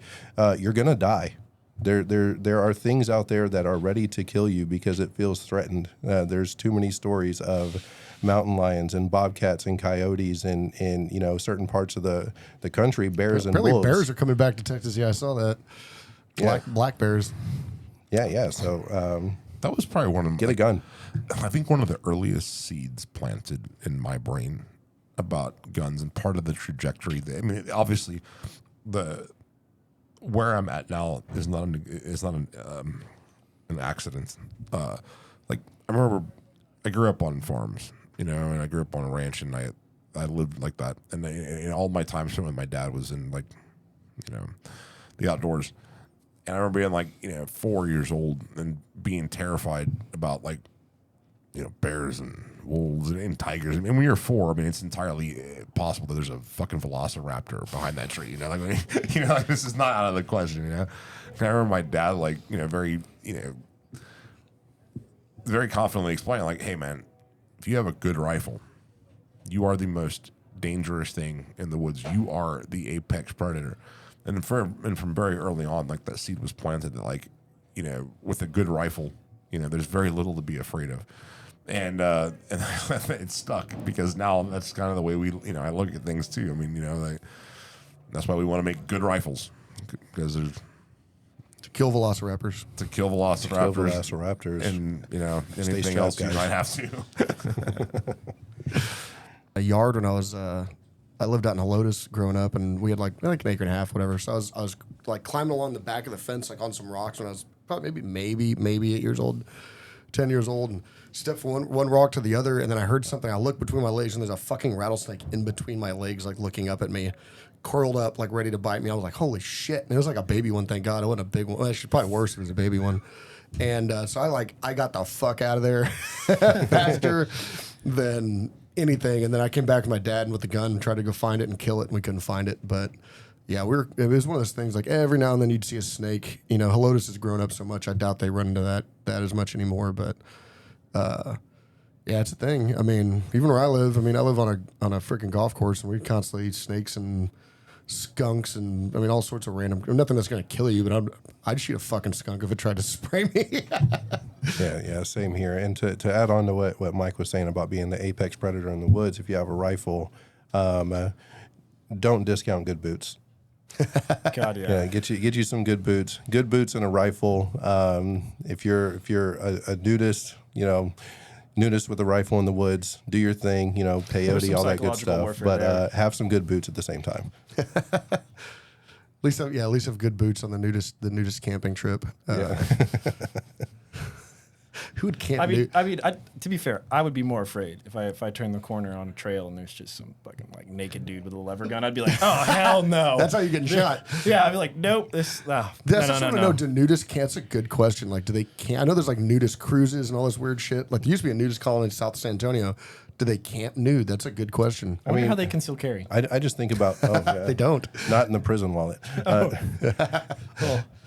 You're gonna die. There are things out there that are ready to kill you because it feels threatened. There's too many stories of mountain lions and bobcats and coyotes and certain parts of the country, bears and wolves. Apparently bears are coming back to Texas. Yeah, I saw that. Black bears. Yeah. So that was probably one of them. Get a gun. I think one of the earliest seeds planted in my brain about guns and part of the trajectory. Obviously, where I'm at now is not an accident. Like I remember, I grew up on farms, and I grew up on a ranch, and I lived like that, and all my time spent with my dad was in like, the outdoors. And I remember being like, 4 years old and being terrified about like, bears and wolves and tigers. I mean, when you're 4, it's entirely possible that there's a fucking velociraptor behind that tree. Like this is not out of the question. I remember my dad very confidently explaining like, hey man, if you have a good rifle, you are the most dangerous thing in the woods. You are the apex predator. And from very early on, like that seed was planted that like, with a good rifle, there's very little to be afraid of. And it stuck because now that's kind of the way I look at things too. That's why we want to make good rifles, because there's to kill velociraptors. And anything else you might have to. A yard when I lived out in Helotes growing up, and we had like an acre and a half, whatever. So I was like climbing along the back of the fence, like on some rocks when I was probably maybe 8 years old, 10 years old, and stepped from one rock to the other, and then I heard something. I looked between my legs, and there's a fucking rattlesnake in between my legs, like looking up at me, curled up, like ready to bite me. I was like, holy shit. And it was like a baby one, thank God. It wasn't a big one. Well, actually, probably worse if it was a baby one. And so I got the fuck out of there faster than anything. And then I came back with my dad and with the gun and tried to go find it and kill it, and we couldn't find it. But yeah, it was one of those things like every now and then you'd see a snake. Helotes has grown up so much, I doubt they run into that as much anymore. But yeah, it's a thing. Even where I live, I live on a freaking golf course, and we constantly eat snakes and skunks and all sorts of random. Nothing that's gonna kill you, but I'd shoot a fucking skunk if it tried to spray me. Yeah, same here. And to add on to what Mike was saying about being the apex predator in the woods, if you have a rifle, don't discount good boots. God, Yeah, get you some good boots and a rifle. If you're a nudist, nudist with a rifle in the woods, do your thing, peyote, all that good stuff. But have some good boots at the same time. At least have good boots on the nudist camping trip. Who would camp? To be fair, I would be more afraid if I turn the corner on a trail and there's just some fucking like naked dude with a lever gun. I'd be like, oh hell no. That's how you're getting shot. Yeah, I'd be like, nope. No. Do nudist camps? That's a good question. Like, do they camp? I know there's like nudist cruises and all this weird shit. Like, there used to be a nudist colony in South San Antonio. Do they camp nude? That's a good question. I wonder how they conceal carry. I just think about they don't. Not in the prison wallet.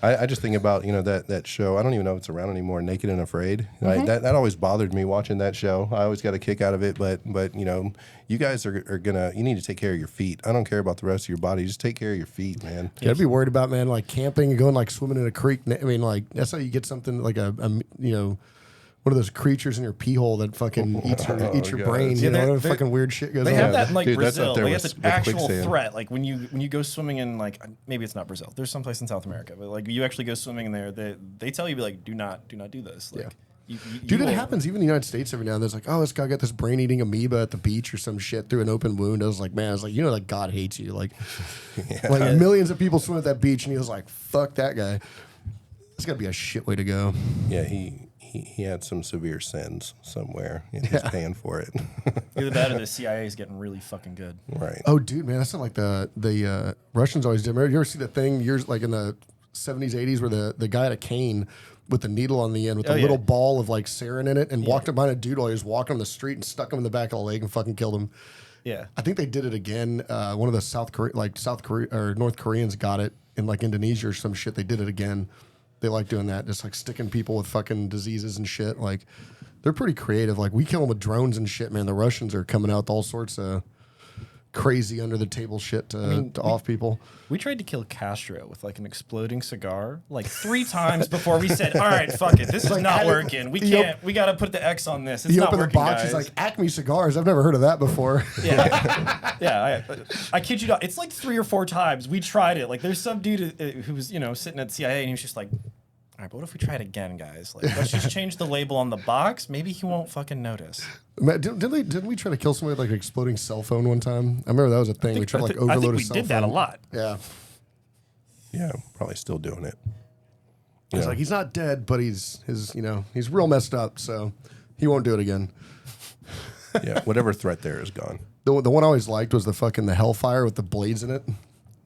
I just think about that show. I don't even know if it's around anymore. Naked and Afraid. That always bothered me watching that show. I always got a kick out of it. But you guys are gonna. You need to take care of your feet. I don't care about the rest of your body. Just take care of your feet, man. You gotta be worried about, man, like camping and going like swimming in a creek. I mean, like that's how you get something like one of those creatures in your pee hole that fucking eats your brain. Fucking weird shit goes on. They have that in like Dude, Brazil. They have with an actual quicksand. threat. Like when you go swimming in like maybe it's not Brazil. There's some place in South America, but like you actually go swimming in there. They tell you like do not do this. Like, Dude, it happens even in the United States every now and then. There's like, oh, this guy got this brain-eating amoeba at the beach or some shit through an open wound. I was like, like God hates you. Like, millions of people swim at that beach, and he was like, fuck that guy. It's got to be a shit way to go. Yeah, he had some severe sins somewhere. He's paying for it. Either that or the CIA is getting really fucking good. Right. Oh, dude, man, that's not like the Russians always did. You ever see the thing years like in the 70s, 80s where the guy had a cane with the needle on the end with a little ball of like sarin in it and walked up behind a dude while he was walking on the street and stuck him in the back of the leg and fucking killed him. Yeah. I think they did it again. One of the South Korea or North Koreans got it in like Indonesia or some shit. They did it again. They like doing that, just like sticking people with fucking diseases and shit. Like, they're pretty creative. Like, we kill them with drones and shit, man. The Russians are coming out with all sorts of crazy under the table shit to off people. We tried to kill Castro with like an exploding cigar like 3 times before we said, all right, fuck it. This is not working. We can't. We got to put the X on this. It's not working, the box. Guys. He's like, Acme cigars. I've never heard of that before. Yeah. Yeah. I kid you not. It's like 3 or 4 times we tried it. Like there's some dude who was, sitting at the CIA and he was just like, all right, but what if we try it again, guys? Like, let's just change the label on the box. Maybe he won't fucking notice. Didn't we try to kill somebody with like an exploding cell phone one time? I remember that was a thing. We tried to like overload a cell phone. I think we did that a lot. Yeah. Yeah, probably still doing it. It's like he's not dead, but he's real messed up, so he won't do it again. Yeah, whatever threat there is gone. The one I always liked was the Hellfire with the blades in it.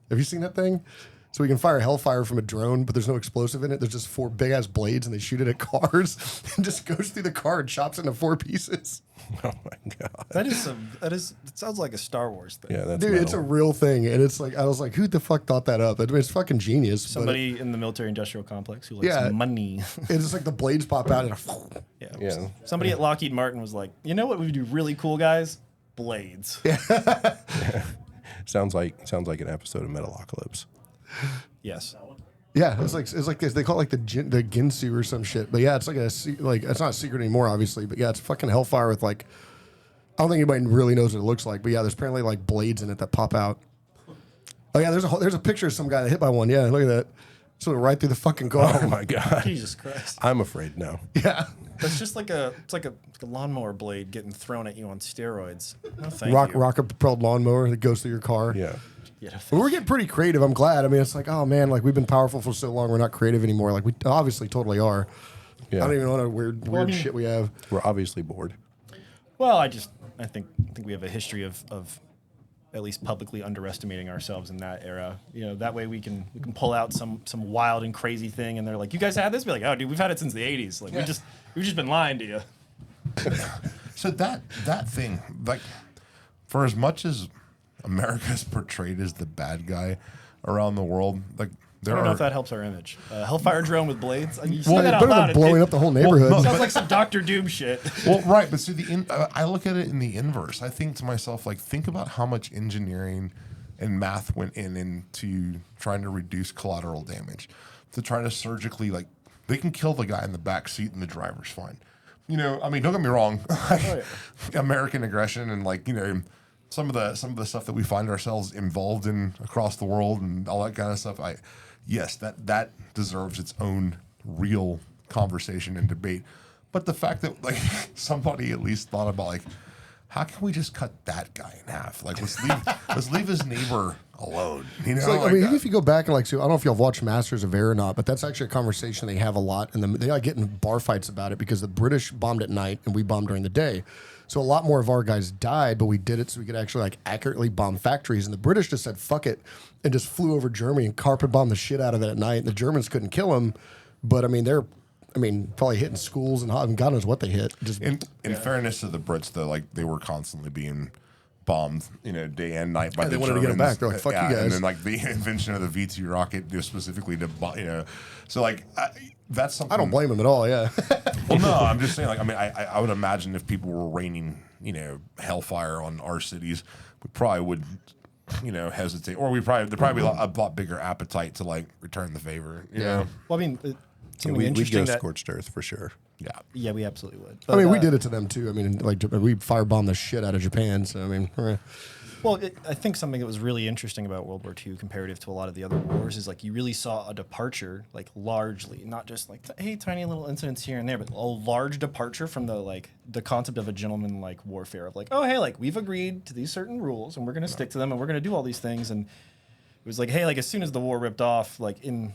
Have you seen that thing? So we can fire Hellfire from a drone, but there's no explosive in it. There's just 4 big ass blades, and they shoot it at cars, and just goes through the car and chops it into 4 pieces. Oh my god, it sounds like a Star Wars thing. Yeah, that's dude, metal. it's a real thing, and it's like I was like, who the fuck thought that up? It's fucking genius. Somebody in the military-industrial complex who likes money. It's just like the blades pop out and yeah. Somebody at Lockheed Martin was like, you know what we do really cool, guys? Blades. Yeah. Sounds like an episode of Metalocalypse. Yes. Yeah, it's like this. They call it like the Ginsu or some shit. But yeah, it's like it's not a secret anymore, obviously. But yeah, it's fucking Hellfire with like, I don't think anybody really knows what it looks like. But yeah, there's apparently like blades in it that pop out. Oh yeah, there's a picture of some guy that hit by one. Yeah, look at that. So right through the fucking car. Oh my god. Jesus Christ. I'm afraid now. Yeah. That's just like a lawnmower blade getting thrown at you on steroids. No, thank you. Rocket-propelled lawnmower that goes through your car. Yeah. But we're getting pretty creative. I'm glad. I mean, it's like, oh man, like we've been powerful for so long, we're not creative anymore. Like we obviously totally are. Yeah. I don't even know what weird shit we have. We're obviously bored. Well, I think we have a history of at least publicly underestimating ourselves in that era. That way we can pull out some wild and crazy thing, and they're like, "You guys had this?" Be like, "Oh, dude, we've had it since the '80s. Like we've just been lying to you." So that thing, like, for as much as America's portrayed as the bad guy around the world, like I don't know if that helps our image. Hellfire Drone with blades. You say well, that it's out better loud, than blowing up the whole neighborhood. Well, sounds like some Doctor Doom shit. Well, right, but see, I look at it in the inverse. I think to myself, like, think about how much engineering and math went into trying to reduce collateral damage, to try to surgically, like, they can kill the guy in the back seat and the driver's fine. I mean, don't get me wrong. American aggression and, like, some of the stuff that we find ourselves involved in across the world and all that kind of stuff, yes, that deserves its own real conversation and debate. But the fact that like somebody at least thought about like, how can we just cut that guy in half? Like let's leave his neighbor alone. You know, So, like, I mean, even if you go back and like, so I don't know if y'all have watched Masters of Air or not, but that's actually a conversation they have a lot, and they like get in bar fights about it because the British bombed at night and we bombed during the day. So a lot more of our guys died, but we did it so we could actually like accurately bomb factories. And the British just said fuck it and just flew over Germany and carpet bombed the shit out of it at night. And the Germans couldn't kill them, but I mean probably hitting schools and God knows what they hit. Just in fairness to the Brits, though, like they were constantly being bombed, you know, day and night by the wanted to Germans. get them back. They're like, "Fuck you guys." And then like the invention of the V2 rocket, just specifically to, you know, so like that's something. I don't blame them at all. Yeah. Well, no, I'm just saying. Like, I mean, I would imagine if people were raining, you know, hellfire on our cities, we probably would, you know, hesitate, or there'd probably be a lot bigger appetite to like return the favor. You know? Well, I mean, something We'd interesting go that scorched earth for sure. yeah, we absolutely would. I mean, But, we did it to them too. I mean, like we firebombed the shit out of Japan. So I mean, Well, I think something that was really interesting about World War II comparative to a lot of the other wars is like you really saw a departure, like largely, not just like hey, tiny little incidents here and there, but a large departure from the concept of a gentleman-like warfare of like, oh hey, like we've agreed to these certain rules and we're gonna stick to them and we're gonna do all these things. And it was like, hey, like as soon as the war ripped off, like in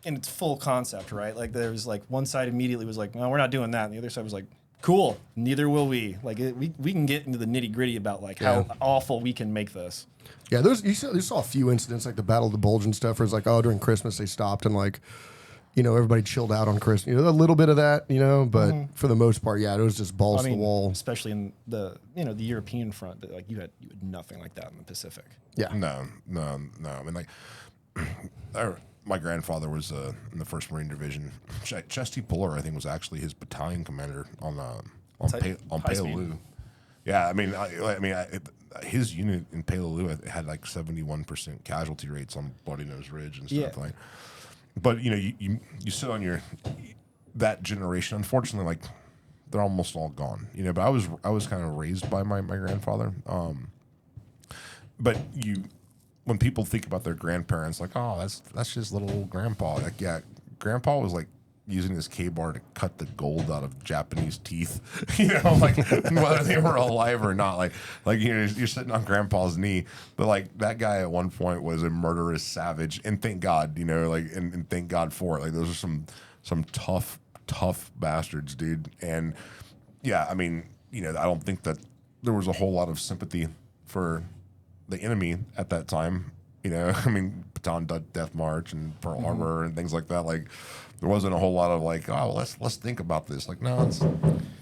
its full concept, right? Like there was like one side immediately was like, no, we're not doing that, and the other side was like, cool, neither will we. Like we can get into the nitty gritty about like how awful we can make this. yeah, you saw a few incidents like the Battle of the Bulge and stuff where it's like, oh, during Christmas they stopped and like, you know, everybody chilled out on Christmas. You know, a little bit of that, you know, but for the most part, yeah, it was just balls to the wall. Especially in the the European front, but like you had nothing like that in the Pacific. Yeah. No. I mean, like, my grandfather was in the 1st Marine Division. Chesty Puller, I think, was actually his battalion commander on Peleliu. Yeah, I mean, his unit in Peleliu had like 71% casualty rates on Bloody Nose Ridge and stuff like. But you know, you sit on that generation. Unfortunately, like they're almost all gone. You know, but I was kind of raised by my grandfather. But when people think about their grandparents, like, oh, that's just little old grandpa. Like, yeah, grandpa was like using his K-bar to cut the gold out of Japanese teeth. You know, like whether they were alive or not. Like you know, you're sitting on grandpa's knee, but like that guy at one point was a murderous savage, and thank God, you know, like and thank God for it. Like those are some tough bastards, dude. And yeah, I mean, you know, I don't think that there was a whole lot of sympathy for the enemy at that time. You know, I mean, Bataan Death March and Pearl Harbor and things like that. Like, there wasn't a whole lot of like, oh, let's think about this. Like, no, it's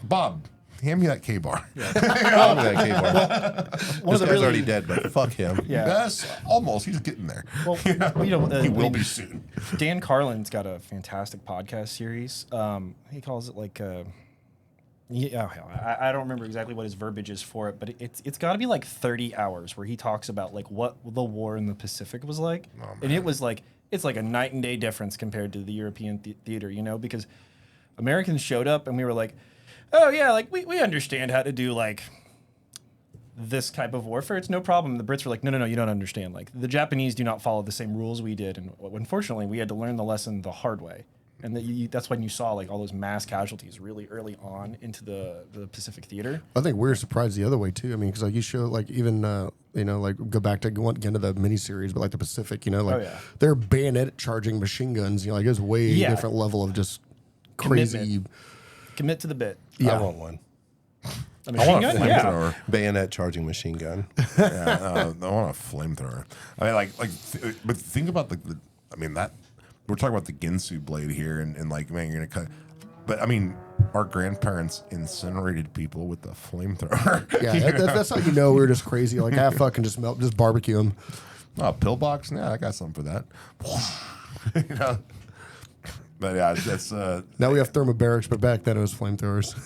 Bob. Hand me that K-bar. Yeah. Hand me that K-bar. This guy's already dead, but fuck him. Yeah. That's almost. He's getting there. Well, he will be soon. Dan Carlin's got a fantastic podcast series. He calls it like. I don't remember exactly what his verbiage is for it, but it's got to be like 30 hours where he talks about like what the war in the Pacific was like, and it was like it's like a night and day difference compared to the European theater, you know, because Americans showed up and we were like, oh yeah, like we understand how to do like this type of warfare. It's no problem. The Brits were like, no, you don't understand. Like the Japanese do not follow the same rules we did, and unfortunately, we had to learn the lesson the hard way. And that's when you saw like all those mass casualties really early on into the Pacific theater. I think we're surprised the other way too. I mean, because like you show like even you know, like go back to again to the miniseries, but like the Pacific, you know, like they're bayonet charging machine guns. You know, like it's way different level of just crazy. Commit to the bit. Yeah. I want one. A machine gun? Flamethrower. Bayonet charging machine gun. I want a flamethrower. I mean, but think about I mean that. We're talking about the Ginsu blade here, and like, man, you're gonna cut. But I mean, our grandparents incinerated people with the flamethrower. Yeah, that's how you know we were just crazy. Like, fucking just barbecue them. Oh, pillbox? Yeah, I got something for that. You know. But yeah, that's. Now we have thermobarics, but back then it was flamethrowers.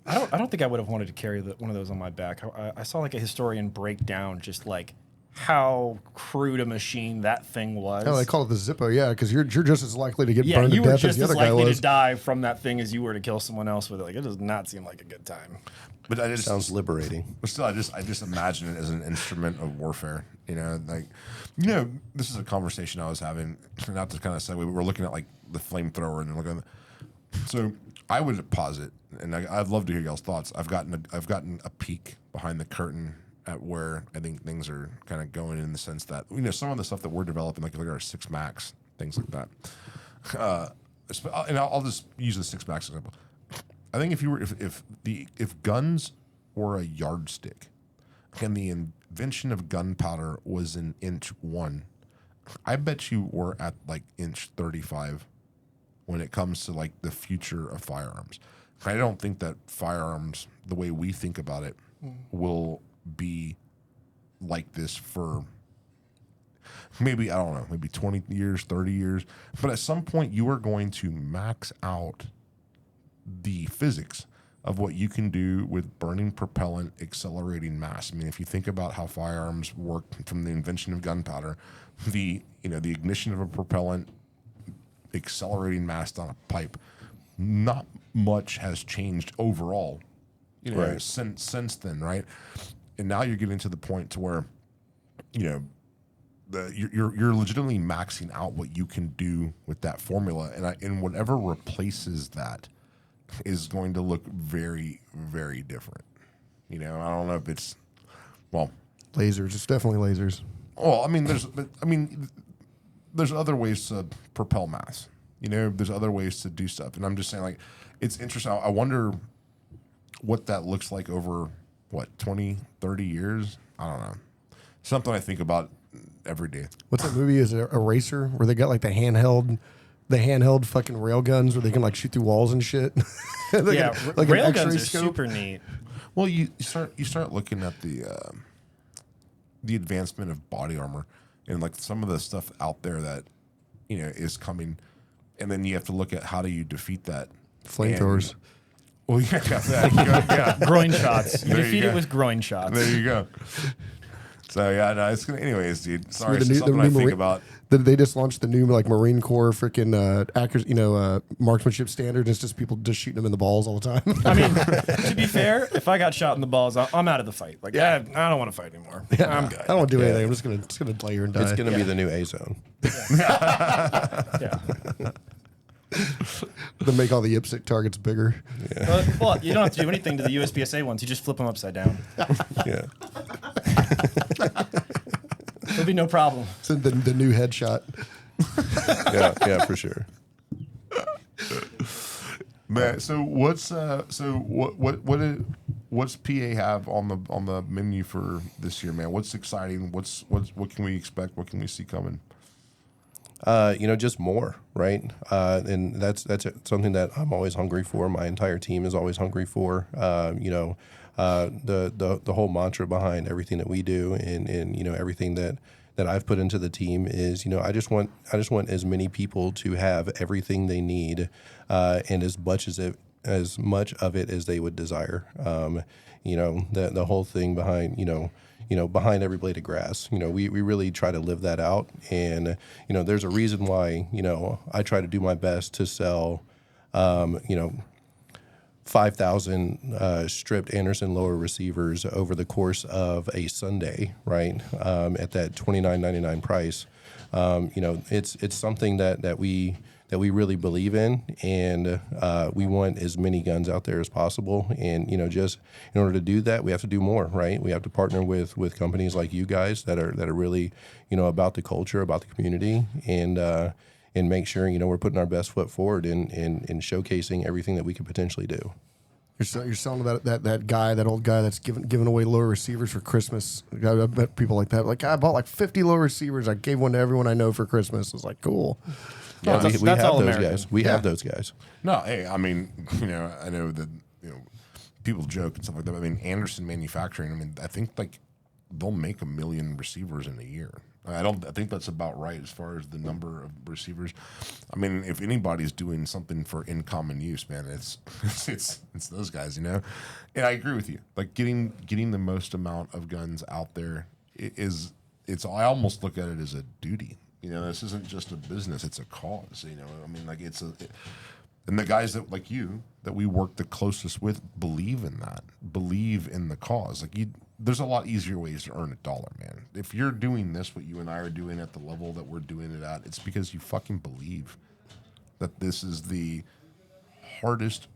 I don't think I would have wanted to carry one of those on my back. I saw like a historian break down just like how crude a machine that thing was. Oh, they call it the Zippo, yeah, because you're just as likely to get Yeah, burned to you were death as just the as other guy likely was. to die from that thing as you were to kill someone else with it. Like, it does not seem like a good time. But I just Sounds liberating. But still, I just imagine it as an instrument of warfare. This is a conversation I was having. Not to kind of say we were looking at like the flamethrower and looking at so I would posit, and I'd love to hear y'all's thoughts. I've gotten a peek behind the curtain at where I think things are kind of going in the sense that some of the stuff that we're developing, like look at our 6 Max, things like that. And I'll just use the 6 Max example. I think if guns were a yardstick, and the invention of gunpowder was in inch 1, I bet you we're at like inch 35 when it comes to like the future of firearms. I don't think that firearms, the way we think about it, will be like this for maybe, I don't know, maybe 20 years, 30 years. But at some point, you are going to max out the physics of what you can do with burning propellant accelerating mass. I mean, if you think about how firearms work from the invention of gunpowder, the ignition of a propellant accelerating mass on a pipe, not much has changed overall, Right. since then, right? And now you're getting to the point to where, you're legitimately maxing out what you can do with that formula, and whatever replaces that is going to look very, very different. I don't know if it's Lasers, it's definitely lasers. Well, I mean, there's other ways to propel mass. There's other ways to do stuff, and I'm just saying, like, it's interesting. I wonder what that looks like over 20, 30 years. I don't know. Something I think about every day. What's that movie? Is it Eraser, where they got like the handheld fucking rail guns where they can like shoot through walls and shit? Like Yeah, like an railguns X-ray are scope. super neat. Well, you start looking at the advancement of body armor and like some of the stuff out there that is coming, and then you have to look at how do you defeat that. Flamethrowers. Well, yeah, there you go. Yeah. Groin shots. You There you defeat go. it with groin shots. There you go. So yeah, no, it's gonna. Anyways, dude. Sorry, The it's new- something the I new think Marine- about. They just launched the new like Marine Corps freaking marksmanship standard. It's just people just shooting them in the balls all the time. I mean, to be fair, if I got shot in the balls, I'm out of the fight. Like, I don't want to fight anymore. I'm good. I don't want to do anything. I'm just gonna lay here and die. It's going to be the new A zone. Yeah. to make all the IPSC targets bigger. Well, you don't have to do anything to the USPSA ones. You just flip them upside down. Yeah. There'll be no problem. It's the new headshot. Yeah, for sure. Man, so what's PA have on the menu for this year, man? What's exciting? What can we expect? What can we see coming? Just more, right? And that's something that I'm always hungry for. My entire team is always hungry for. The whole mantra behind everything that we do, and everything that I've put into the team is, I just want as many people to have everything they need, and as much of it as they would desire. The whole thing behind behind every blade of grass. We really try to live that out. And, there's a reason why, I try to do my best to sell, 5,000 stripped Anderson lower receivers over the course of a Sunday, right? At that $29.99 price. It's something that we really believe in, and we want as many guns out there as possible. And just in order to do that, we have to do more, right? We have to partner with companies like you guys that are really about the culture, about the community, and make sure we're putting our best foot forward in showcasing everything that we could potentially do. You're selling that old guy that's giving away lower receivers for Christmas. I bet people like that. Like, I bought like 50 lower receivers. I gave one to everyone I know for Christmas. It's like, cool. Yeah, that's we have all those American. guys. We have those guys. No, hey, I mean, I know that people joke and stuff like that. But, I mean, Anderson Manufacturing. I mean, I think like they'll make 1 million receivers in a year. I think that's about right as far as the number of receivers. I mean, if anybody's doing something for in common use, man, it's those guys, And I agree with you. Like getting the most amount of guns out there is I almost look at it as a duty. You know, this isn't just a business; it's a cause. You know, I mean, like and the guys that like you that we work the closest with believe in that, believe in the cause. Like there's a lot easier ways to earn $1, man. If you're doing this, what you and I are doing at the level that we're doing it at, it's because you fucking believe that this is the hardest.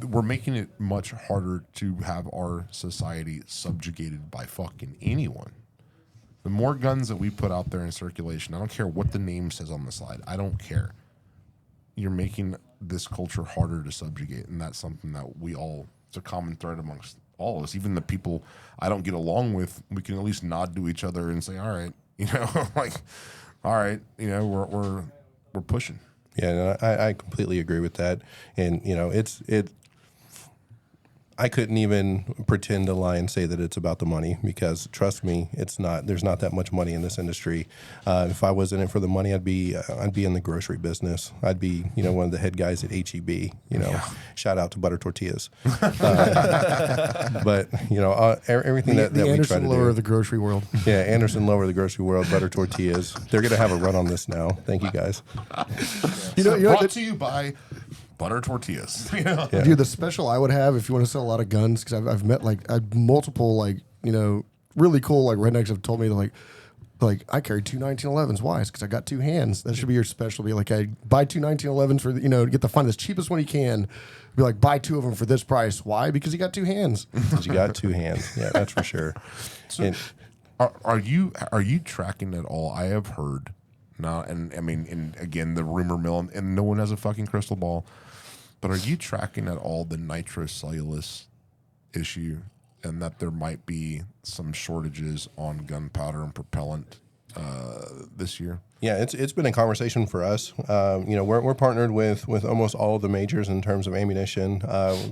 We're making it much harder to have our society subjugated by fucking anyone. The more guns that we put out there in circulation, I don't care what the name says on the slide. I don't care. You're making this culture harder to subjugate, and that's something that it's a common thread amongst all of us. Even the people I don't get along with, we can at least nod to each other and say, all right, you know, like, all right, you know, we're pushing. Yeah, no, I completely agree with that. And, you know, I couldn't even pretend to lie and say that it's about the money, because trust me, it's not. There's not that much money in this industry. If I was in it for the money, I'd be in the grocery business. I'd be, you know, one of the head guys at HEB. You know, yeah. Shout out to Butter Tortillas. But you know, everything that we try to do. Anderson Lower of the grocery world. Yeah, Anderson Lower of the grocery world. Butter Tortillas. They're gonna have a run on this now. Thank you guys. Brought to you by Butter Tortillas. You know? Yeah. Dude, the special I would have if you want to sell a lot of guns, because I've met multiple you know, really cool rednecks have told me like I carry two 1911s. Why? It's because I got two hands. That should be your special. Be like, I buy two 1911s for get the find the cheapest one you can. Be like, buy two of them for this price. Why? Because you got two hands. Because you got two hands. Yeah, that's for sure. So, are you tracking at all? I have heard now, and I mean, and again, the rumor mill, and no one has a fucking crystal ball. But are you tracking at all the nitrocellulose issue, and that there might be some shortages on gunpowder and propellant this year? Yeah, it's been a conversation for us. You know, we're partnered with almost all of the majors in terms of ammunition,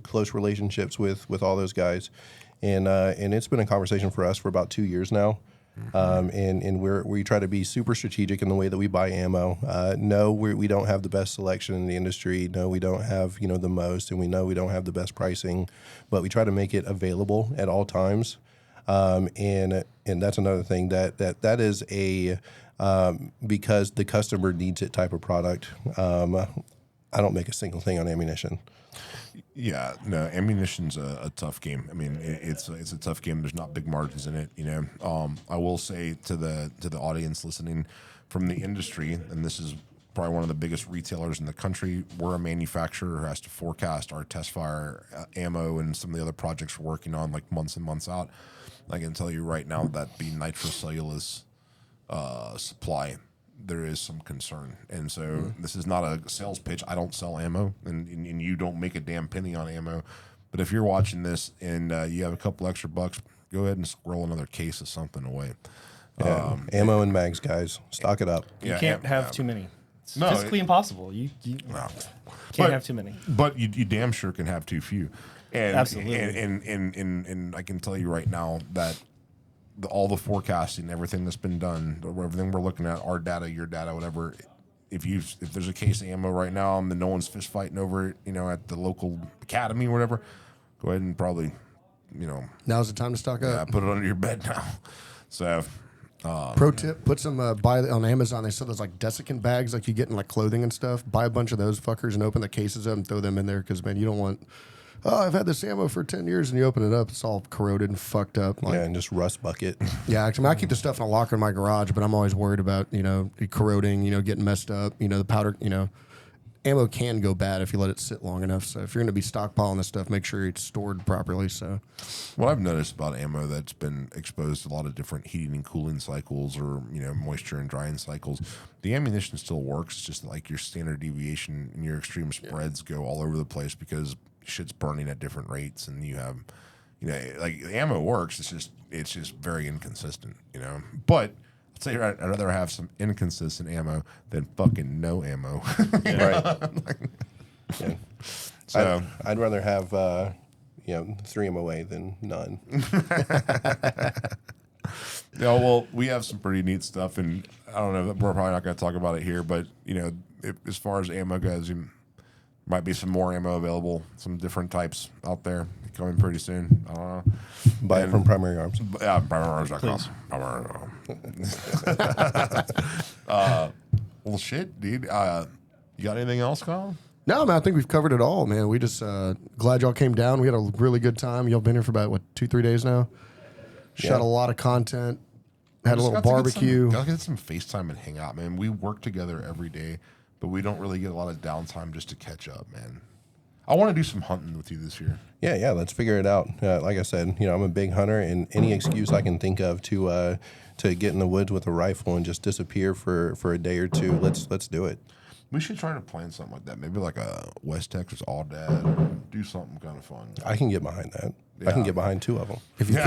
close relationships with all those guys, and it's been a conversation for us for about 2 years now. And we try to be super strategic in the way that we buy ammo. No, we don't have the best selection in the industry. No, we don't have the most, and we know we don't have the best pricing, but we try to make it available at all times. And that's another thing that is a because the customer needs it type of product. I don't make a single thing on ammunition. Yeah, no, ammunition's a tough game. I mean, it's a tough game. There's not big margins in it, you know. I will say to the audience listening from the industry, and this is probably one of the biggest retailers in the country. We're a manufacturer who has to forecast our test fire ammo and some of the other projects we're working on like months and months out. I can tell you right now that the nitrocellulose supply, there is some concern. And so this is not a sales pitch. I don't sell ammo, and you don't make a damn penny on ammo. But if you're watching this and you have a couple extra bucks, go ahead and squirrel another case of something away. Yeah. Ammo and mags, guys. Stock it up. You can't have too many. It's physically impossible. You can't have too many. But you damn sure can have too few. And, absolutely. And I can tell you right now that all the forecasting, everything that's been done, everything we're looking at, our data, your data, whatever. If there's a case of ammo right now and no one's fist fighting over it, at the local academy or whatever, go ahead and probably, now's the time to stock up. Yeah, put it under your bed now. So, pro tip: put some buy on Amazon. They sell those desiccant bags like you get in clothing and stuff. Buy a bunch of those fuckers and open the cases up and throw them in there, because man, you don't want. Oh, I've had this ammo for 10 years, and you open it up, it's all corroded and fucked up. And just rust bucket. Yeah, actually, I keep the stuff in a locker in my garage, but I'm always worried about, it corroding, getting messed up. The powder, ammo can go bad if you let it sit long enough. So if you're going to be stockpiling this stuff, make sure it's stored properly. So, what I've noticed about ammo that's been exposed to a lot of different heating and cooling cycles, or moisture and drying cycles, the ammunition still works. It's just like your standard deviation and your extreme spreads go all over the place because shit's burning at different rates, and you have, the ammo works. It's just very inconsistent, But I'd say I'd rather have some inconsistent ammo than fucking no ammo. Right. Yeah. So I'd rather have 3 MOA than none. Yeah, well, we have some pretty neat stuff, and I don't know, we're probably not going to talk about it here, but as far as ammo goes, might be some more ammo available, some different types out there coming pretty soon. I don't know. Buy it from Primary Arms. Yeah, primaryarms.com. Well, shit, dude. You got anything else, Kyle? No, man, I think we've covered it all, man. We just glad y'all came down. We had a really good time. Y'all been here for about, 2-3 days now? Shot a lot of content. Had a little barbecue. Gotta get some FaceTime and hang out, man. We work together every day, but we don't really get a lot of downtime just to catch up, man. I want to do some hunting with you this year. Yeah, let's figure it out. Like I said, I'm a big hunter, and any excuse I can think of to get in the woods with a rifle and just disappear for a day or two, let's do it. We should try to plan something like that. Maybe like a West Texas All Dad, or do something kind of fun. I can get behind that. Yeah. I can get behind 2 of them. If you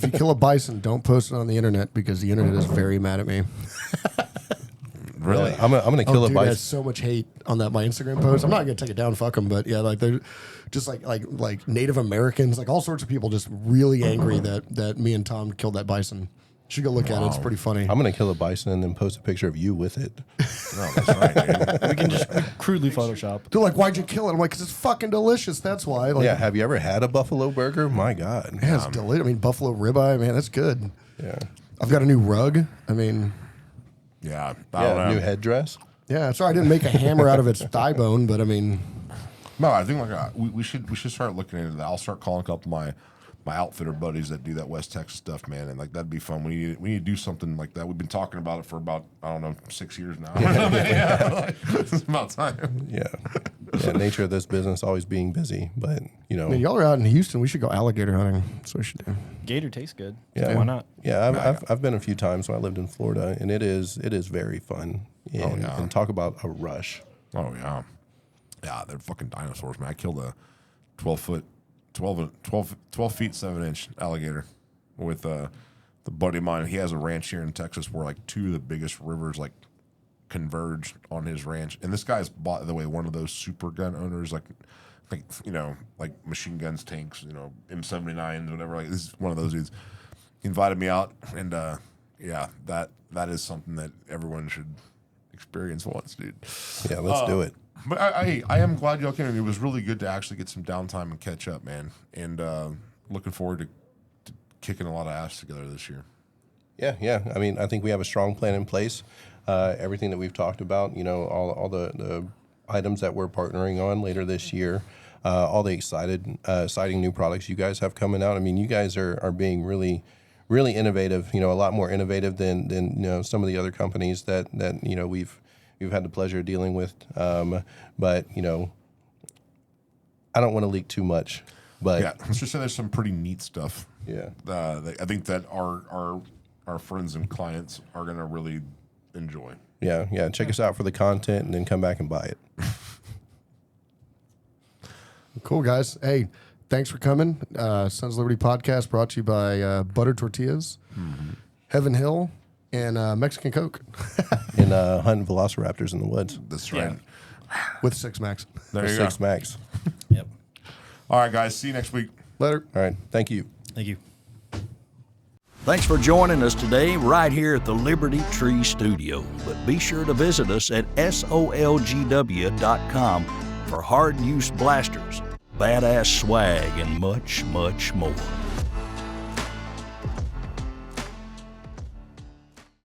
kill a bison, don't post it on the internet because the internet is very mad at me. Really? I'm gonna kill a Dude, bison. there's so much hate on that my Instagram post. I'm not gonna take it down, fuck them, but yeah, like they're just like Native Americans, like all sorts of people, just really angry that me and Tom killed that bison. You should go look at it. It's pretty funny. I'm gonna kill a bison and then post a picture of you with it. No, that's right, dude. We can just crudely Photoshop. They're like, "Why'd you kill it?" I'm like, "Cause it's fucking delicious. That's why." Like, Yeah, have you ever had a buffalo burger? My God. yeah, it's delicious. I mean, buffalo ribeye, man, that's good. Yeah. I've got a new rug. I mean, Yeah, I don't know. New headdress. yeah. Sorry, I didn't make a hammer out of its thigh bone, but I mean, No, I think we should start looking into that. I'll start calling a couple of my outfitter buddies that do that West Texas stuff, man, and like that'd be fun. We need to do something like that. We've been talking about it for about 6 years now. It's about time. Yeah. Nature of this business always being busy, but I mean, y'all are out in Houston. We should go alligator hunting. That's what we should do. Gator tastes good. Yeah. So why not? Yeah, I've been a few times when I lived in Florida, and it is very fun. And talk about a rush. Oh yeah, they're fucking dinosaurs, man. I killed a 12 feet 7 inch alligator with the buddy of mine. He has a ranch here in Texas where like 2 of the biggest rivers like converge on his ranch. And this guy's, by the way, one of those super gun owners, like machine guns, tanks, M79s, whatever. Like, this is one of those dudes. He invited me out, and that is something that everyone should experience once, dude. Yeah, let's do it. But I am glad y'all came. It was really good to actually get some downtime and catch up, man. And looking forward to kicking a lot of ass together this year. Yeah. I mean, I think we have a strong plan in place. Everything that we've talked about, all the items that we're partnering on later this year, all the exciting new products you guys have coming out. I mean, you guys are being really, really innovative. A lot more innovative than some of the other companies that we've had the pleasure of dealing with. But I don't want to leak too much. But yeah, let's just say there's some pretty neat stuff. Yeah, I think that our friends and clients are gonna really enjoy. Yeah. Check us out for the content, and then come back and buy it. Cool, guys. Hey, thanks for coming. Sons of Liberty podcast brought to you by Butter Tortillas, Heaven Hill, and Mexican Coke And hunting velociraptors in the woods That's right. with 6 Max. There you go. 6 Max. Yep. All right, guys. See you next week. Later. All right. Thank you. Thank you. Thanks for joining us today right here at the Liberty Tree Studio. But be sure to visit us at solgw.com for hard use blasters, badass swag, and much, much more.